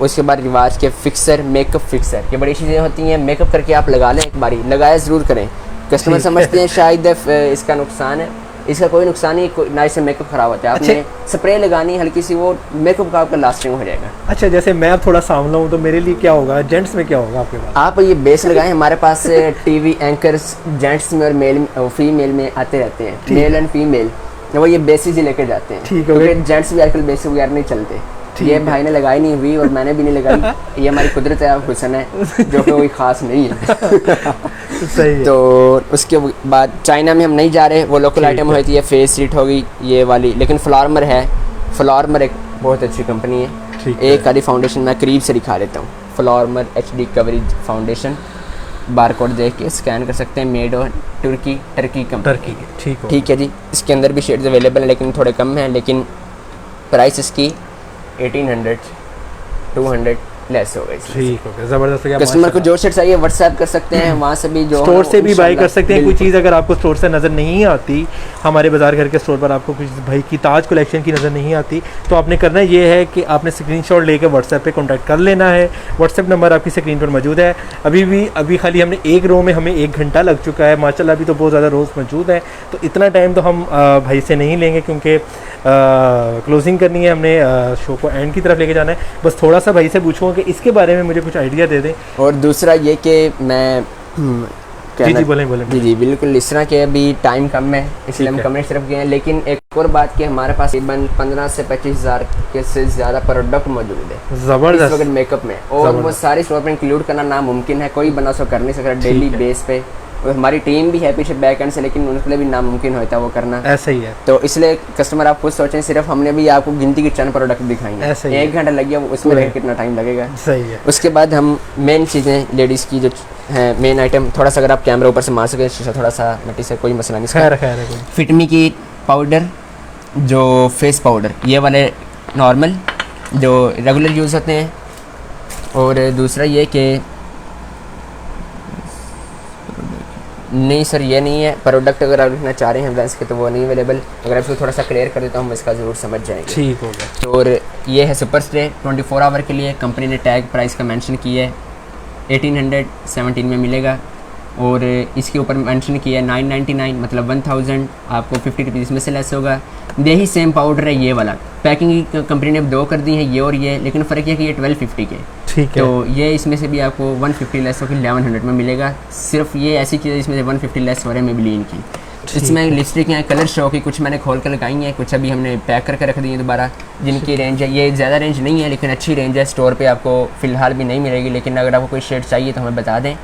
उसके बाद रिवाज के फिक्सर, मेकअप फिक्सर, ये बड़ी चीज़ें होती हैं। मेकअप करके आप लगा लें, एक बारी लगाया ज़रूर करें। कस्टमर समझते हैं शायद इसका नुकसान है, इसका कोई नुकसान नहीं, ना इससे मेकअप ख़राब होता है। आपने स्प्रे लगानी हल्की सी, वो मेकअप का आपका लास्टिंग हो जाएगा। अच्छा, जैसे मैं अब थोड़ा सांवला हूँ तो मेरे लिए क्या होगा, जेंट्स में क्या होगा आपके पास? आप ये बेस लगाएं, हमारे पास टीवी एंकर्स जेंट्स में और मेल फीमेल में आते रहते हैं, मेल एंड फीमेल, वो ये बेसिस ही लेके जाते हैं, क्योंकि जेंट्स भी आजकल बेसिस वगैरह नहीं चलते। ये भाई ने लगाई नहीं हुई और मैंने भी नहीं लगाई, ये हमारी कुदरत है, हुस्न है, जो कि कोई ख़ास नहीं है। सही है। तो उसके बाद चाइना में हम नहीं जा रहे, वो लोकल आइटम होती है, फेस सीट होगी ये वाली, लेकिन फ्लॉर्मर है। फ्लॉर्मर एक बहुत अच्छी कंपनी है। एक आधी फाउंडेशन मैं करीब से दिखा देता हूँ। फ्लॉर्मर HD कवरेज फाउंडेशन, बारकोड देख के स्कैन कर सकते हैं, मेड और टर्की कंपनी। ठीक है जी। इसके अंदर भी शेड्स अवेलेबल हैं, लेकिन थोड़े कम हैं, लेकिन प्राइस इसकी 1800 200 लेस हो गई। ठीक हो गया, ज़बरदस्त हो गया। कस्टमर को जो शेड चाहिए व्हाट्सएप कर सकते हैं, वहाँ से भी जो स्टोर से भी बाई कर सकते हैं। कोई चीज़ अगर आपको स्टोर से नज़र नहीं आती, हमारे बाजार घर के स्टोर पर आपको कुछ भाई की ताज कलेक्शन की नज़र नहीं आती, तो आपने करना ये है कि आपने स्क्रीनशॉट लेकर व्हाट्सएप पे कांटेक्ट कर लेना है। व्हाट्सएप नंबर आपकी स्क्रीन पर मौजूद है। अभी खाली हमने एक रो में हमें 1 घंटा लग चुका है माशाल्लाह। अभी तो बहुत ज़्यादा रोज़ मौजूद है, तो इतना टाइम तो हम भाई से नहीं लेंगे, क्योंकि क्लोजिंग करनी है, हमने शो को एंड की तरफ लेके जाना है। बस थोड़ा सा भाई से पूछूँगा कि इसके बारे में मुझे कुछ आइडिया दे दें। और दूसरा ये कि मैं जी बोलें। जी बिल्कुल, इस तरह के अभी टाइम कम है, इसलिए हम कमरे तरफ गए हैं। लेकिन एक और बात कि हमारे पास तकरीबन 15 से 25 हज़ार के से ज़्यादा प्रोडक्ट मौजूद है ज़बरदस्त इस वक्त मेकअप में, और वो सारी स्टोर पर इंक्लूड करना नामुमकिन है। कोई बना सो कर नहीं सकता डेली बेस पे। और हमारी टीम भी है पीछे बैक एंड से, लेकिन उनके लिए भी नामुमकिन होता है वो करना। ऐसा ही है। तो इसलिए कस्टमर आप खुद सोचें, सिर्फ हमने भी आपको गिनती के चंद प्रोडक्ट दिखाएंगे, 1 घंटा लग गया, उसमें कितना टाइम लगेगा। सही है। उसके बाद हम मेन चीज़ें लेडीज़ की जो है, मेन आइटम, थोड़ा सा अगर आप कैमरा ऊपर से मार सकें शीशा, थोड़ा सा मिट्टी से, कोई मसला नहीं। खैर फिटमी की पाउडर, जो फेस पाउडर, ये वाले नॉर्मल जो रेगुलर यूज़ होते हैं। और दूसरा ये कि नहीं सर ये नहीं है प्रोडक्ट, अगर आप लिखना चाह रहे हैं ब्रांड्स के तो वो नहीं अवेलेबल। अगर आप इसको थोड़ा सा क्लियर कर देता हूँ, हम इसका ज़रूर समझ जाएंगे। ठीक हो गया। तो और ये है सुपर स्प्रे 24 आवर के लिए, कंपनी ने टैग प्राइस का मेंशन किया है, 1817 में मिलेगा। और इसके ऊपर मेंशन किया है 999, मतलब 1000, आपको 50 रुपीज़ में से लेस होगा। यही सेम पाउडर है ये वाला, पैकिंग कंपनी ने 2 कर दी है, ये और ये, लेकिन फ़र्क ये कि ये 1250 के। ठीक है। तो ये इसमें से भी आपको 150 लेस होकर 1100 में मिलेगा। सिर्फ ये ऐसी चीज़ है इसमें से 150 लेस हो रहे हैं मेबेलिन की। इसमें लिपस्टिक हैं कलर शो की, कुछ मैंने खोल कर लगाई हैं, कुछ अभी हमने पैक करके रख दी हैं दोबारा, जिनकी रेंज है, ये ज़्यादा रेंज नहीं है लेकिन अच्छी रेंज है। स्टोर पे आपको फ़िलहाल भी नहीं मिलेगी, लेकिन अगर आपको कोई शेड चाहिए तो हमें बता दें।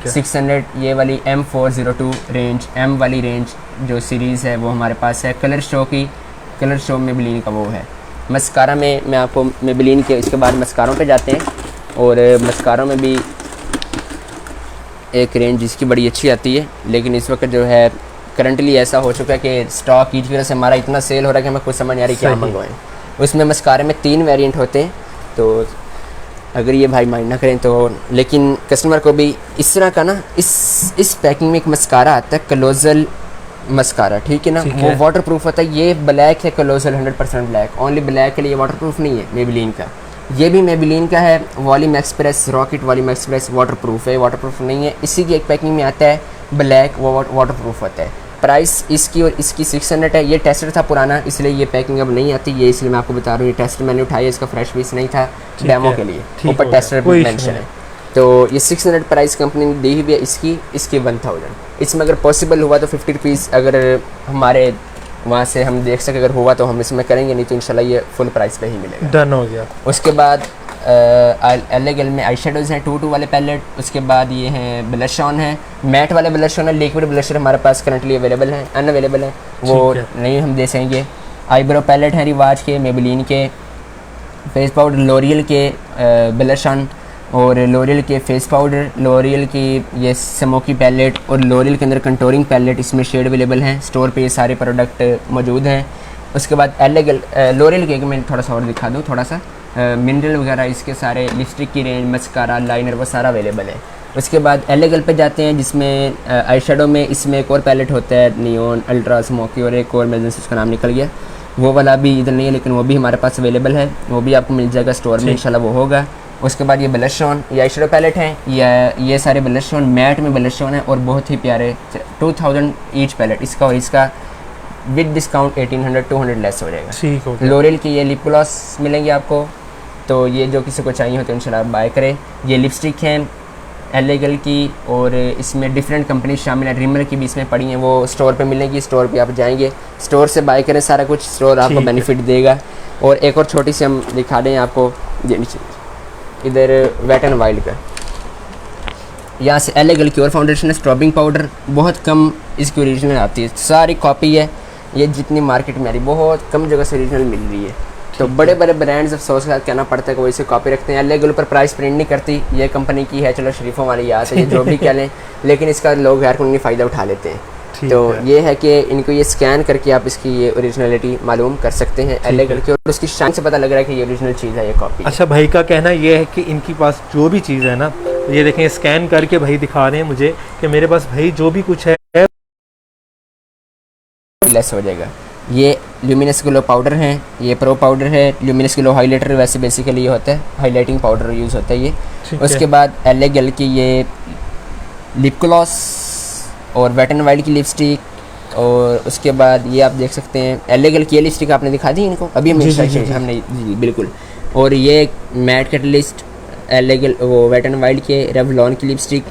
600 ये वाली M402 रेंज, M वाली रेंज जो सीरीज़ है वो हमारे पास है। कलर शो की, कलर शो में मेबेलिन का वो है। मस्कारा में मैं आपको मेबेलिन के, इसके बाद मस्कारों पे जाते हैं। और मस्कारों में भी एक रेंज जिसकी बड़ी अच्छी आती है, लेकिन इस वक्त जो है करंटली ऐसा हो चुका है कि स्टॉक की वजह से हमारा इतना सेल हो रहा है कि हमें कुछ समझ नहीं आ रही क्या मंगवाएं। उसमें मस्कारे में 3 वेरिएंट होते हैं, तो अगर ये भाई माइंड ना करें तो, लेकिन कस्टमर को भी इस तरह का ना, इस पैकिंग में एक मस्कारा आता है क्लोजल मस्कारा, ठीक है ना, वो वाटर प्रूफ होता है। ये ब्लैक है क्लोजल 100% ब्लैक, ओनली ब्लैक के लिए वाटर प्रूफ नहीं है मेबेलिन का। ये भी मेबेलिन का है, volume express rocket volume express water proof है, वाटर प्रूफ नहीं है। इसी की एक पैकिंग में आता है ब्लैक, वो वाटर प्रूफ होता है। प्राइस इसकी और इसकी 600 है। ये टेस्टर था पुराना, इसलिए ये पैकिंग अब नहीं आती, ये इसलिए मैं आपको बता रहा हूँ। ये टेस्टर मैंने उठाया, इसका फ्रेश पीस नहीं था, डेमो के लिए, ऊपर टेस्टर भी मेंशन है। तो ये 600 प्राइस कंपनी ने दी हुई है, इसकी 1000। इसमें अगर पॉसिबल हुआ तो 50 रुपीज़ अगर हमारे वहाँ से हम देख सके, अगर हुआ तो हम इसमें करेंगे, नहीं तो इंशाल्लाह ये फुल प्राइस पे ही मिलेगा। डन हो गया। उसके बाद एल में आई शेडोज़ हैं 2-2 वाले पैलेट। उसके बाद ये हैं ब्लश ऑन है, मैट वाले ब्लश ऑन है, लिक्विड ब्लशर हमारे पास करंटली अवेलेबल हैं, अनअवेलेबल हैं, वो नहीं हम दे सकेंगे। आईब्रो पैलेट हैं रिवाज के, मेबेलिन के, फेस पाउडर लोरियल के ब्लश ऑन और लोरियल के फेस पाउडर, लोरियल की ये स्मोकी पैलेट और लोरियल के अंदर कंटोरिंग पैलेट, इसमें शेड अवेलेबल हैं। स्टोर पे ये सारे प्रोडक्ट मौजूद हैं। उसके बाद लोरियल के मैं थोड़ा सा और दिखा दूँ, थोड़ा सा मिनरल वगैरह इसके सारे, लिपस्टिक की रेंज, मस्कारा, लाइनर, वो सारा अवेलेबल है। उसके बाद एल पे जाते हैं, जिसमें आई शेडो में इसमें एक और पैलेट होता है नियॉन अल्ट्रा स्मोकी, और एक और मेरे से उसका नाम निकल गया, वो वाला भी इधर नहीं है, लेकिन वो भी हमारे पास अवेलेबल है, वो भी आपको मिल जाएगा स्टोर में इंशाल्लाह, वो होगा। उसके बाद ये ब्लश ऑन, ये आई शेडो पैलेट हैं, ये सारे ब्लश ऑन मैट में ब्लश ऑन है और बहुत ही प्यारे, 2000 ईच पैलेट इसका, और इसका विद डिस्काउंट 1800-200 लेस हो जाएगा। ठीक हो गया। लोरियल की ये लिप ग्लॉस मिलेंगे आपको, तो ये जो किसी को चाहिए हो तो इंशाल्लाह बाय करें। ये लिपस्टिक हैं एलेगल की, और इसमें डिफरेंट कंपनी शामिल है, रिमर की भी इसमें पड़ी हैं, वो स्टोर पे मिलेंगी, स्टोर पे आप जाएंगे, स्टोर से बाय करें सारा कुछ, स्टोर आपको बेनिफिट देगा। और एक और छोटी सी हम दिखा दें आपको, इधर वेट एंड वाइल्ड का, यहाँ से एलेगल की और फाउंडेशन है, स्क्रबिंग पाउडर, बहुत कम इसकी ओरिजिनल आती है, सारी कॉपी है, ये जितनी मार्केट में आ रही बहुत कम जगह से ओरिजिनल मिल रही है। तो बड़े बड़े ब्रांड्स अफसोस के साथ कहना पड़ता है कि वो इसे कॉपी रखते हैं, एलेगल पर प्राइस प्रिंट नहीं करती, ये कंपनी की है, चलो शरीफों वाली याद है, ये जो भी कह लें, लेकिन इसका लोग यार को फ़ायदा उठा लेते हैं। तो ये है कि इनको ये स्कैन करके आप इसकी ये ओरिजिनलिटी मालूम कर सकते हैं एलेगल की, और उसकी शाइन से पता लग रहा है कि ये ओरिजिनल चीज़ है, ये कॉपी। अच्छा, भाई का कहना ये है कि इनके पास जो भी चीज़ है ना, ये देखें स्कैन करके भाई दिखा रहे हैं मुझे कि मेरे पास भाई जो भी कुछ है लेस हो जाएगा। ये ल्यूमिनस ग्लो पाउडर हैं, ये प्रो पाउडर है, ल्यूमिनस ग्लो हाइलाइटर वैसे बेसिकली ये होता है, हाइलाइटिंग पाउडर यूज़ होता है ये। उसके बाद एलेगल की ये लिप ग्लॉस और वेट एंड वाइल्ड की लिपस्टिक, और उसके बाद ये आप देख सकते हैं एलेगल की ये लिपस्टिक आपने दिखा दी इनको अभी हमने जी बिल्कुल। और ये मैट कैटलिस्ट एलेगल वो वेट एंड वाइल्ड के रेवलॉन की लिपस्टिक,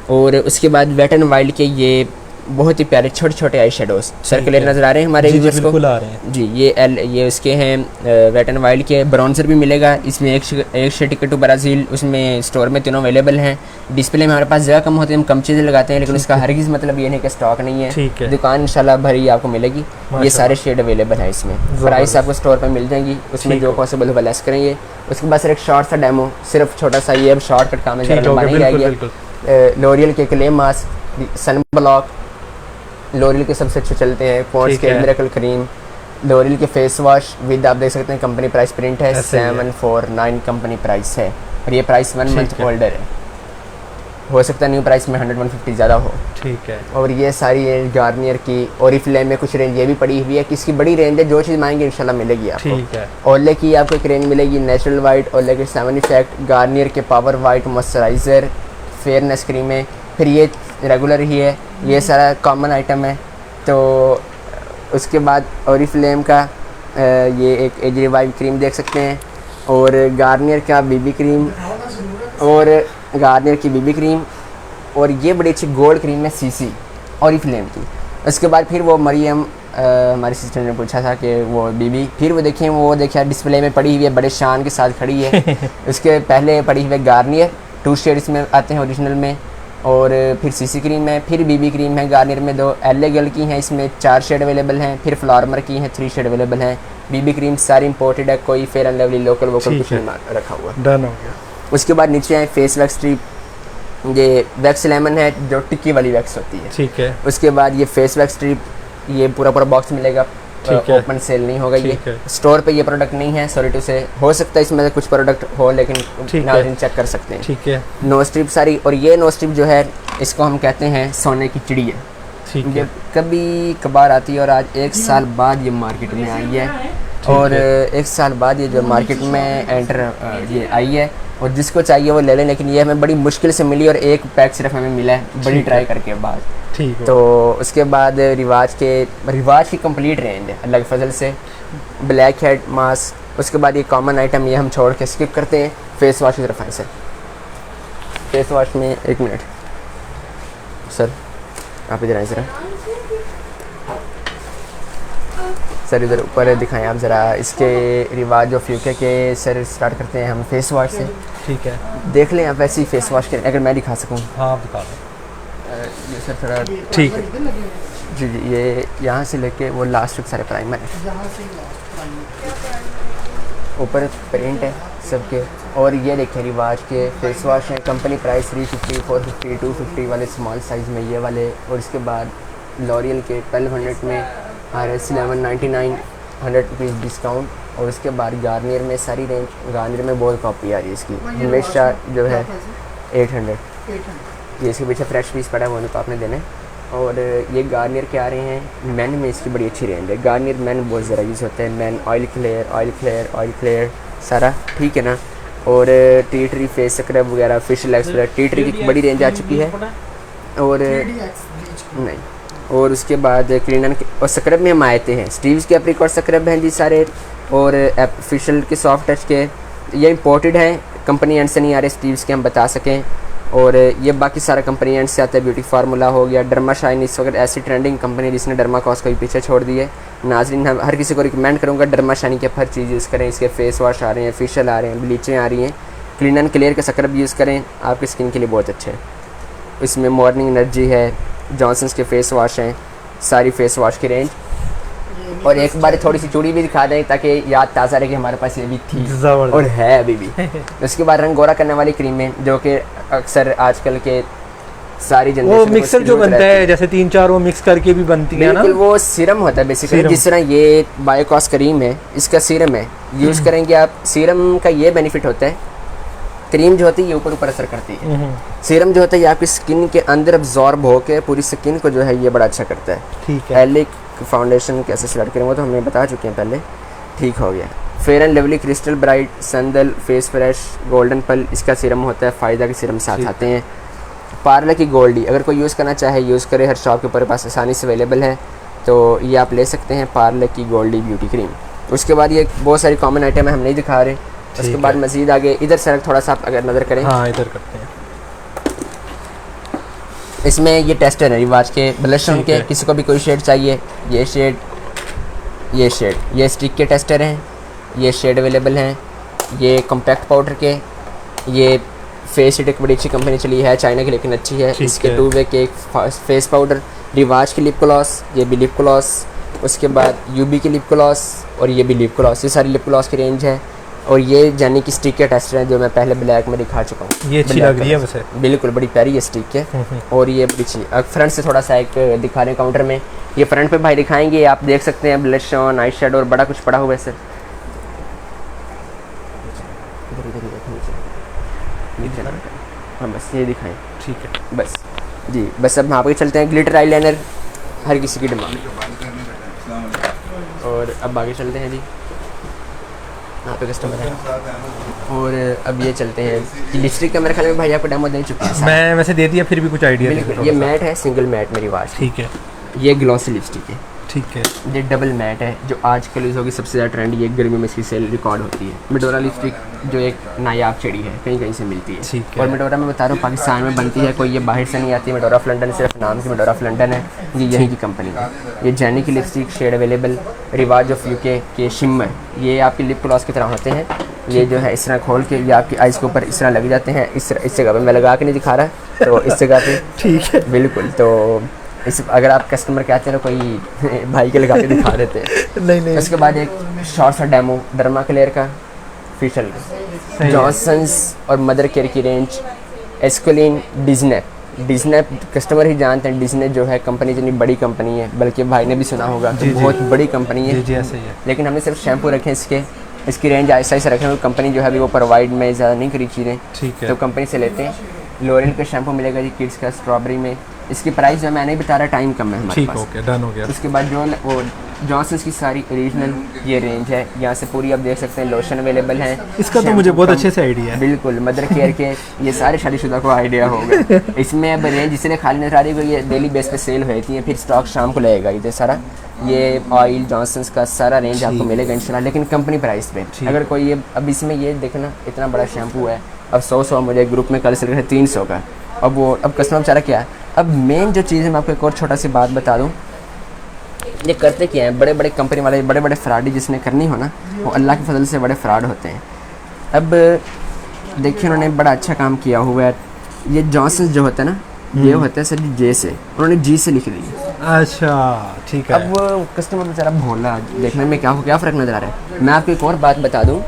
और उसके बाद वेट एंड वाइल्ड के ये बहुत ही प्यारे छोटे छोटे आई शेडोज़ सर्कुलर नज़र आ रहे हैं हमारे व्यूअर्स को, बिल्कुल आ रहे हैं जी। ये उसके हैं वेट एंड वाइल्ड के, ब्राउन्सर भी मिलेगा इसमें, एक शे टिकट टू ब्राज़ील, उसमें स्टोर में तीनों अवेलेबल हैं। डिस्प्ले में हमारे पास जगह कम होती है, हम कम चीज़ें लगाते हैं, लेकिन उसका हरगिज़ मतलब ये नहीं कि स्टॉक नहीं है, दुकान इंशाल्लाह भरी आपको मिलेगी, ये सारे शेड अवेलेबल है इसमें, प्राइस आपको स्टोर पर मिल जाएंगी, उसमें जो पॉसिबल होगा लेस करेंगे। उसके बाद सर एक शॉर्ट सा डेमो, सिर्फ छोटा सा, ये अब शॉर्टकट काम है, ज़्यादा लंबा नहीं रहेगा। लोरियल के clay mask, sun block, L'Oreal के सबसे अच्छे चलते हैं, पॉन्ड्स के मिरेकल क्रीम, लोरियल के फेस वॉश विद आप देख सकते हैं कंपनी प्राइस प्रिंट है, 749 कंपनी प्राइस है, और ये प्राइस 1 मंथ ओल्डर है, हो सकता है न्यू प्राइस में 100-150 ज़्यादा हो, ठीक है। और ये सारी रेंज गार्नियर की, ओरिफ्लेम में कुछ रेंज ये भी पड़ी हुई है, किसकी बड़ी रेंज है, जो चीज़ मांगेंगे इंशाल्लाह मिलेगी आपको, ठीक है। ओले की आपको एक रेंज मिलेगी, नेचुरल वाइट, ओले के 7 इफेक्ट, गार्नियर के power white moisturiser, fairness cream है, फिर ये रेगुलर ही है, ये सारा कॉमन आइटम है। तो उसके बाद ओरिफ्लेम का ये एक एज रिवाइव क्रीम देख सकते हैं, और गार्नियर का बीबी क्रीम, और गार्नियर की बीबी क्रीम, और ये बड़ी अच्छी गोल्ड क्रीम है सीसी ओरिफ्लेम की। उसके बाद फिर वो मरियम हमारी सिस्टर ने पूछा था कि वो बीबी, फिर वो देखिए डिस्प्ले में पड़ी हुई है, बड़े शान के साथ खड़ी है। उसके पहले पड़ी हुई है गार्नियर, 2 शेड्स में आते हैं ओरिजिनल में, और फिर सीसी क्रीम है, फिर बीबी क्रीम है गार्नियर में 2, एलेगल की हैं इसमें 4 शेड अवेलेबल हैं, फिर फ्लार्मर की हैं 3 शेड अवेलेबल हैं, बीबी क्रीम सारी इंपोर्टेड है, कोई fair and lovely local vocal कुछ नहीं रखा हुआ। डन हो गया। उसके बाद नीचे है फेस वैक्स स्ट्रिप, ये वैक्स लेमन है जो टिक्की वाली वैक्स होती है। ठीक है। उसके बाद ये फेस वैक्स स्ट्रिप, ये पूरा बॉक्स मिलेगा, ओपन सेल नहीं होगा। ये स्टोर पे ये प्रोडक्ट नहीं है, सॉरी टू से, हो सकता है इसमें से कुछ प्रोडक्ट हो लेकिन नाज़रीन चेक कर सकते हैं। ठीक है। नो स्ट्रिप सारी, और ये नो स्ट्रिप जो है इसको हम कहते हैं सोने की चिड़िया। ये कभी कभार आती है और आज 1 साल बाद ये मार्केट में आई है, और 1 साल बाद ये जो मार्केट में ये आई है, और जिसको चाहिए वो ले लें, लेकिन ये हमें बड़ी मुश्किल से मिली और एक पैक सिर्फ हमें मिला है बड़ी ट्राई करके बाद। ठीक है। तो उसके बाद रिवाज की कंप्लीट रेंज है अल्लाह के फजल से, ब्लैक हेड मास्क। उसके बाद ये कॉमन आइटम ये हम छोड़ के स्किप करते हैं, फेस वॉश की तरफ आए सर। फेस वॉश में 1 मिनट सर, आप इधर आए ज़रा सर, इधर ऊपर दिखाएं आप ज़रा। इसके रिवाज ऑफ यूके के सर स्टार्ट करते हैं हम फेस वॉश से। ठीक है। देख लें आप वैसे ही फेस वॉश के, अगर मैं दिखा सकूँ। हाँ दिखा दो। ये सर थोड़ा ठीक है जी जी, ये यहाँ से लेके वो लास्ट तक सारे प्राइमर है, ऊपर प्रिंट है सबके। और ये देखें रिवाज के फेस वॉश हैं, कंपनी प्राइस 350, 450, 250 वाले स्मॉल साइज़ में ये वाले। और इसके बाद लॉरियल के 1200 में, RS 1199, 100 रुपीज़ डिस्काउंट। और उसके बाद गार्नियर में सारी रेंज, गार्नियर में बहुत कॉपी आ रही है इसकी, हमेशा जो है 800। ये इसके पीछे फ्रेश पीस पड़ा है, वो उनको आपने देना है। और ये गार्नियर के आ रहे हैं मैन में, इसकी बड़ी अच्छी रेंज है। गार्नियर मैन बहुत ज़रा यूज़ होता है, मैन ऑयल क्लियर सारा, ठीक है ना। और टी ट्री फेस स्क्रब वगैरह, फेशियल एक्सपर्ट, टी ट्री की बड़ी रेंज आ चुकी है। और नहीं, और उसके बाद क्लीनर और स्क्रब में हम आते हैं, स्टीव्स के एप्रिकॉट स्क्रब हैं जी सारे, और फेशियल के सॉफ्ट टच के, ये इंपोर्टेड हैं, कंपनी एंड से नहीं आ रहे स्टीव्स के हम बता सकें। और ये बाकी सारा कंपनी एंड से आता है, ब्यूटी फार्मूला हो गया, डर्मा शाइन, इस वक्त ऐसी ट्रेंडिंग कंपनी जिसने डर्मा कॉस को भी पीछे छोड़ दी है। नाज़रीन हम हर किसी को रिकमेंड करूँगा डर्मा शाइन की हर चीज़ यूज़ करें। इसके फेस वॉश आ रहे हैं, फेशियल आ रहे हैं, ब्लीचें आ रही हैं, क्लीन एंड क्लियर के स्क्रब यूज़ करें, आपकी स्किन के लिए बहुत अच्छे हैं। इसमें मॉर्निंग एनर्जी है, जॉनसन्स के फेस वॉश हैं, सारी फेस वॉश की रेंज। और एक बार थोड़ी सी चूड़ी भी दिखा दें ताकि याद ताज़ा रहे कि हमारे पास ये भी थी और है अभी भी। उसके बाद रंग गोरा करने वाली क्रीमें जो कि अक्सर आजकल के सारी जनरेशन वो मिक्सर जो बनता है जैसे 3-4 वो मिक्स करके भी बनती है ना, बिल्कुल वो सीरम होता है बेसिकली। जिस तरह ये बायोकॉस क्रीम है, इसका सीरम है, यूज़ करेंगे आप। सीरम का ये बेनिफिट होता है, क्रीम जो होती है ये ऊपर ऊपर असर करती है, सीरम जो होता है ये आपकी स्किन के अंदर अब्जॉर्ब होकर पूरी स्किन को जो है ये बड़ा अच्छा करता है। ठीक है। एलिक फाउंडेशन कैसे स्टार्ट करें वो तो हमें बता चुके हैं पहले, ठीक हो गया। Fair and lovely crystal bright Sandal face fresh golden पल, इसका सीरम होता है, फ़ायदा के सीरम साथ आते हैं। पार्ले की गोल्डी अगर कोई यूज़ करना चाहे यूज़ करे, हर शॉप के ऊपर पास आसानी से अवेलेबल है, तो ये आप ले सकते हैं पार्ले की गोल्डी ब्यूटी क्रीम। उसके बाद ये बहुत सारी कॉमन आइटम है, हम नहीं दिखा रहे। उसके बाद मज़ीद आगे इधर से थोड़ा सा अगर नज़र करें, हाँ इधर करते हैं। इसमें ये टेस्टर है रिवाज के ब्लश ऑन के, किसी को भी कोई शेड चाहिए, ये शेड, ये शेड, ये स्टिक के टेस्टर हैं, ये शेड अवेलेबल हैं। ये कॉम्पैक्ट पाउडर के, ये फेस एक बड़ी अच्छी कंपनी चली है चाइना की लेकिन अच्छी है। इसके 2 वे के फेस पाउडर, रिवाज की लिप ग्लॉस, ये भी लिप ग्लॉस। उसके बाद यूबी की लिप ग्लॉस और ये भी लिप ग्लॉस, ये सारी लिप ग्लॉस की रेंज है। और ये जानी की स्टिक के टेस्टर हैं जो मैं पहले ब्लैक में दिखा चुका हूँ, ये अच्छी लग रही है वैसे, बिल्कुल बड़ी प्यारी है स्टिक है। और ये बड़ी अच्छी, फ्रंट से थोड़ा सा एक दिखा रहे हैं काउंटर में, ये फ्रंट पे भाई दिखाएंगे, आप देख सकते हैं ब्लश ऑन, आई शेडो और बड़ा कुछ पड़ा हुआ है सर। हाँ बस ये दिखाएं, ठीक है बस जी। बस अब यहाँ पे चलते हैं, ग्लिटर आईलाइनर हर किसी की डिमांड। और अब आगे चलते हैं जी, यहाँ पे कस्टमर है। और अब ये चलते हैं लिपस्टिक का, मेरे ख्याल में भाई आपको डेमो दे चुके हैं, मैं वैसे दे दिया, फिर भी कुछ आइडिया बिल्कुल। ये मैट है, सिंगल मैट मेरी आवाज़, ठीक है। ये ग्लॉसी लिपस्टिक है, ठीक है। ये डबल मैट है जो आजकल यूज़ होगी, सबसे ज़्यादा ट्रेंड, ये गर्मी में इसकी सेल रिकॉर्ड होती है। मिडोरा लिपस्टिक जो एक नायाब चिड़ी है, कहीं कहीं से मिलती है, ठीक है। और मिडोरा में बता रहा हूँ पाकिस्तान में बनती है, कोई ये बाहर से नहीं आती। मिडोरा ऑफ लंदन सिर्फ नाम की मिडोरा ऑफ लंदन है, ये यहीं की कंपनी है। ये जैनी की लिपस्टिक शेड अवेलेबल, रिवाज ऑफ यूके के शिमर, ये आपकी लिप ग्लॉस की तरह होते हैं। ये जो है इस तरह खोल के ये आपकी आइज़ के ऊपर इस तरह लग जाते हैं, इस जगह पे मैं लगा के नहीं दिखा रहा, तो इस जगह पे, ठीक है बिल्कुल। तो इस अगर आप कस्टमर कहते हैं तो कोई भाई के लगा के दिखा देते हैं। नहीं उसके बाद एक शॉर्ट सा डेमो डर्मा क्लियर का, फिशल का, जॉनसन्स और मदर केयर की रेंज, एस्कोलिन, डिज्नेप कस्टमर ही जानते हैं। डिज्ने जो है कंपनी जितनी बड़ी कंपनी है, बल्कि भाई ने भी सुना होगा कि बहुत बड़ी कंपनी है। जी ऐसे ही है। लेकिन हमने सिर्फ शैम्पू रखे हैं, इसकी रेंज ऐसा ऐसा रखें। कंपनी जो है अभी वो प्रोवाइड में ज़्यादा नहीं करी चीज़ें, ठीक है, तो कंपनी से लेते हैं। लोरियल का शैम्पू मिलेगा जी किड्स का स्ट्रॉबेरी में। इसकी प्राइस जो मैं नहीं बता रहा, टाइम कम है हमारे पास। ठीक, डन हो गया। उसके बाद जो वो जॉनसन्स की सारी ओरिजिनल ये रेंज है, यहाँ से पूरी आप देख सकते हैं। लोशन अवेलेबल है। इसका तो मुझे बहुत अच्छे से आइडिया है। बिल्कुल, मदर केयर के ये सारे शादीशुदा को आइडिया होगा। इसमें अब रेंज इसलिए खाली नजर आ रही है, ये डेली बेस पे सेल होती है, फिर स्टॉक शाम को लगेगा। ये सारा ये ऑयल जॉनसन्स का सारा रेंज आपको मिलेगा इंशाल्लाह, लेकिन कंपनी प्राइस पे। अगर कोई ये अब इसमें ये देखना इतना बड़ा शैम्पू है, अब 100 मुझे ग्रुप में कल से रखे 300 का। अब वो अब कस्टमर बेचारा क्या है। अब मेन जो चीज़ है, मैं आपको एक और छोटा सी बात बता दूँ, ये करते क्या हैं बड़े बड़े कंपनी वाले, बड़े बड़े फ्रॉड जिसने करनी हो ना, वो अल्लाह के फजल से बड़े फ्रॉड होते हैं। अब देखिए उन्होंने बड़ा अच्छा काम किया हुआ है। ये जॉनसन्स जो होता है ना, ये होता है सर जे से, उन्होंने जी से लिख दिया। अच्छा ठीक है। अब वो कस्टमर बेचारा भोला, देखने में क्या फ़र्क नज़र आ रहा है। मैं आपको एक और बात बता दूँ,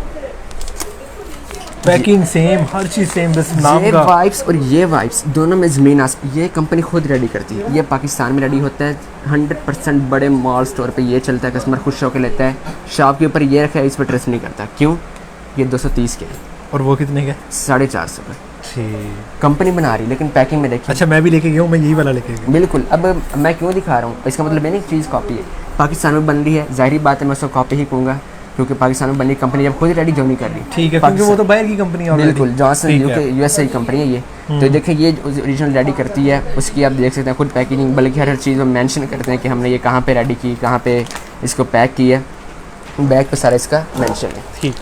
पैकिंग सेम, हर चीज़ सेम, बस नाम ये का। वाइप्स और ये वाइप्स दोनों में ज़मीन आसमान। ये कंपनी खुद रेडी करती है, ये पाकिस्तान में रेडी होता है 100%। बड़े मॉल स्टोर पे ये चलता है, कस्टमर खुश होकर लेता है। शॉप के ऊपर ये रखा है, इस पर ट्रस्ट नहीं करता। क्यों? ये 230 के, और वो कितने के? 450 का। ठीक, कंपनी बना रही, लेकिन पैकिंग में देखिए। अच्छा मैं भी लेके गया हूँ, मैं यही वाला लेके गया। बिल्कुल। अब मैं क्यों दिखा रहा हूँ, इसका मतलब ये नहीं चीज़ कॉपी है, पाकिस्तान में बन रही है। जाहिर बात है मैं उसको कॉपी ही कहूँगा, क्योंकि पाकिस्तान में बनी कंपनी जब खुद रेडी जो नहीं कर रही। ठीक है, क्योंकि वो तो बाहर की कंपनी है। बिल्कुल, जॉनसन यूएसए की कंपनी है ये। तो देखिए ये ओरिजिनल रेडी करती है, उसकी आप देख सकते हैं खुद पैकेजिंग, बल्कि हर चीज़ में मेंशन करते हैं कि हमने ये कहाँ पे रेडी की, कहाँ पे इसको पैक किया। बैग पे सारा इसका मेंशन है। ठीक,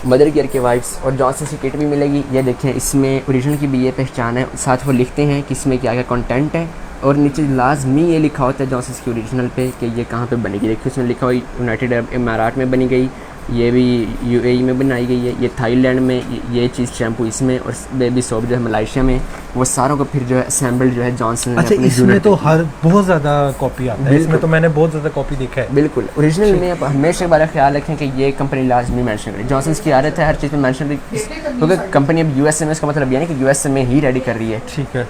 मदर केयर के वाइप्स और जॉनसन की किट भी मिलेगी। ये देखें, इसमें ओरिजिनल की भी ये पहचान है, साथ वो लिखते हैं कि इसमें क्या क्या कंटेंट है, और नीचे लाजमी ये लिखा होता है जॉनसन्स की ओरिजिनल पे कि ये कहाँ पे बनेगी। देखिए उसमें लिखा हुआ यूनाइटेड अरब इमारात में बनी गई, ये भी यूएई में बनाई गई है, ये थाईलैंड में, ये चीज़ शैम्पू इसमें, और बेबी सोप जो है मलेशिया में। वो सारों को फिर जो है असेंबल्ड जो है जॉनसन। अच्छा इसमें तो हर बहुत ज़्यादा कॉपी आता है, इसमें तो मैंने बहुत ज़्यादा कॉपी देखा है। बिल्कुल, ओरिजिनल में आप हमेशा बार ख्याल रखें कि ये कंपनी लाजमी मेंशन करें। जॉनसन्स की आदत है हर चीज़ में मेंशन, क्योंकि कंपनी अब यूएसए में, इसका मतलब ये नहीं कि यूएसए में ही रेडी कर रही है। ठीक है।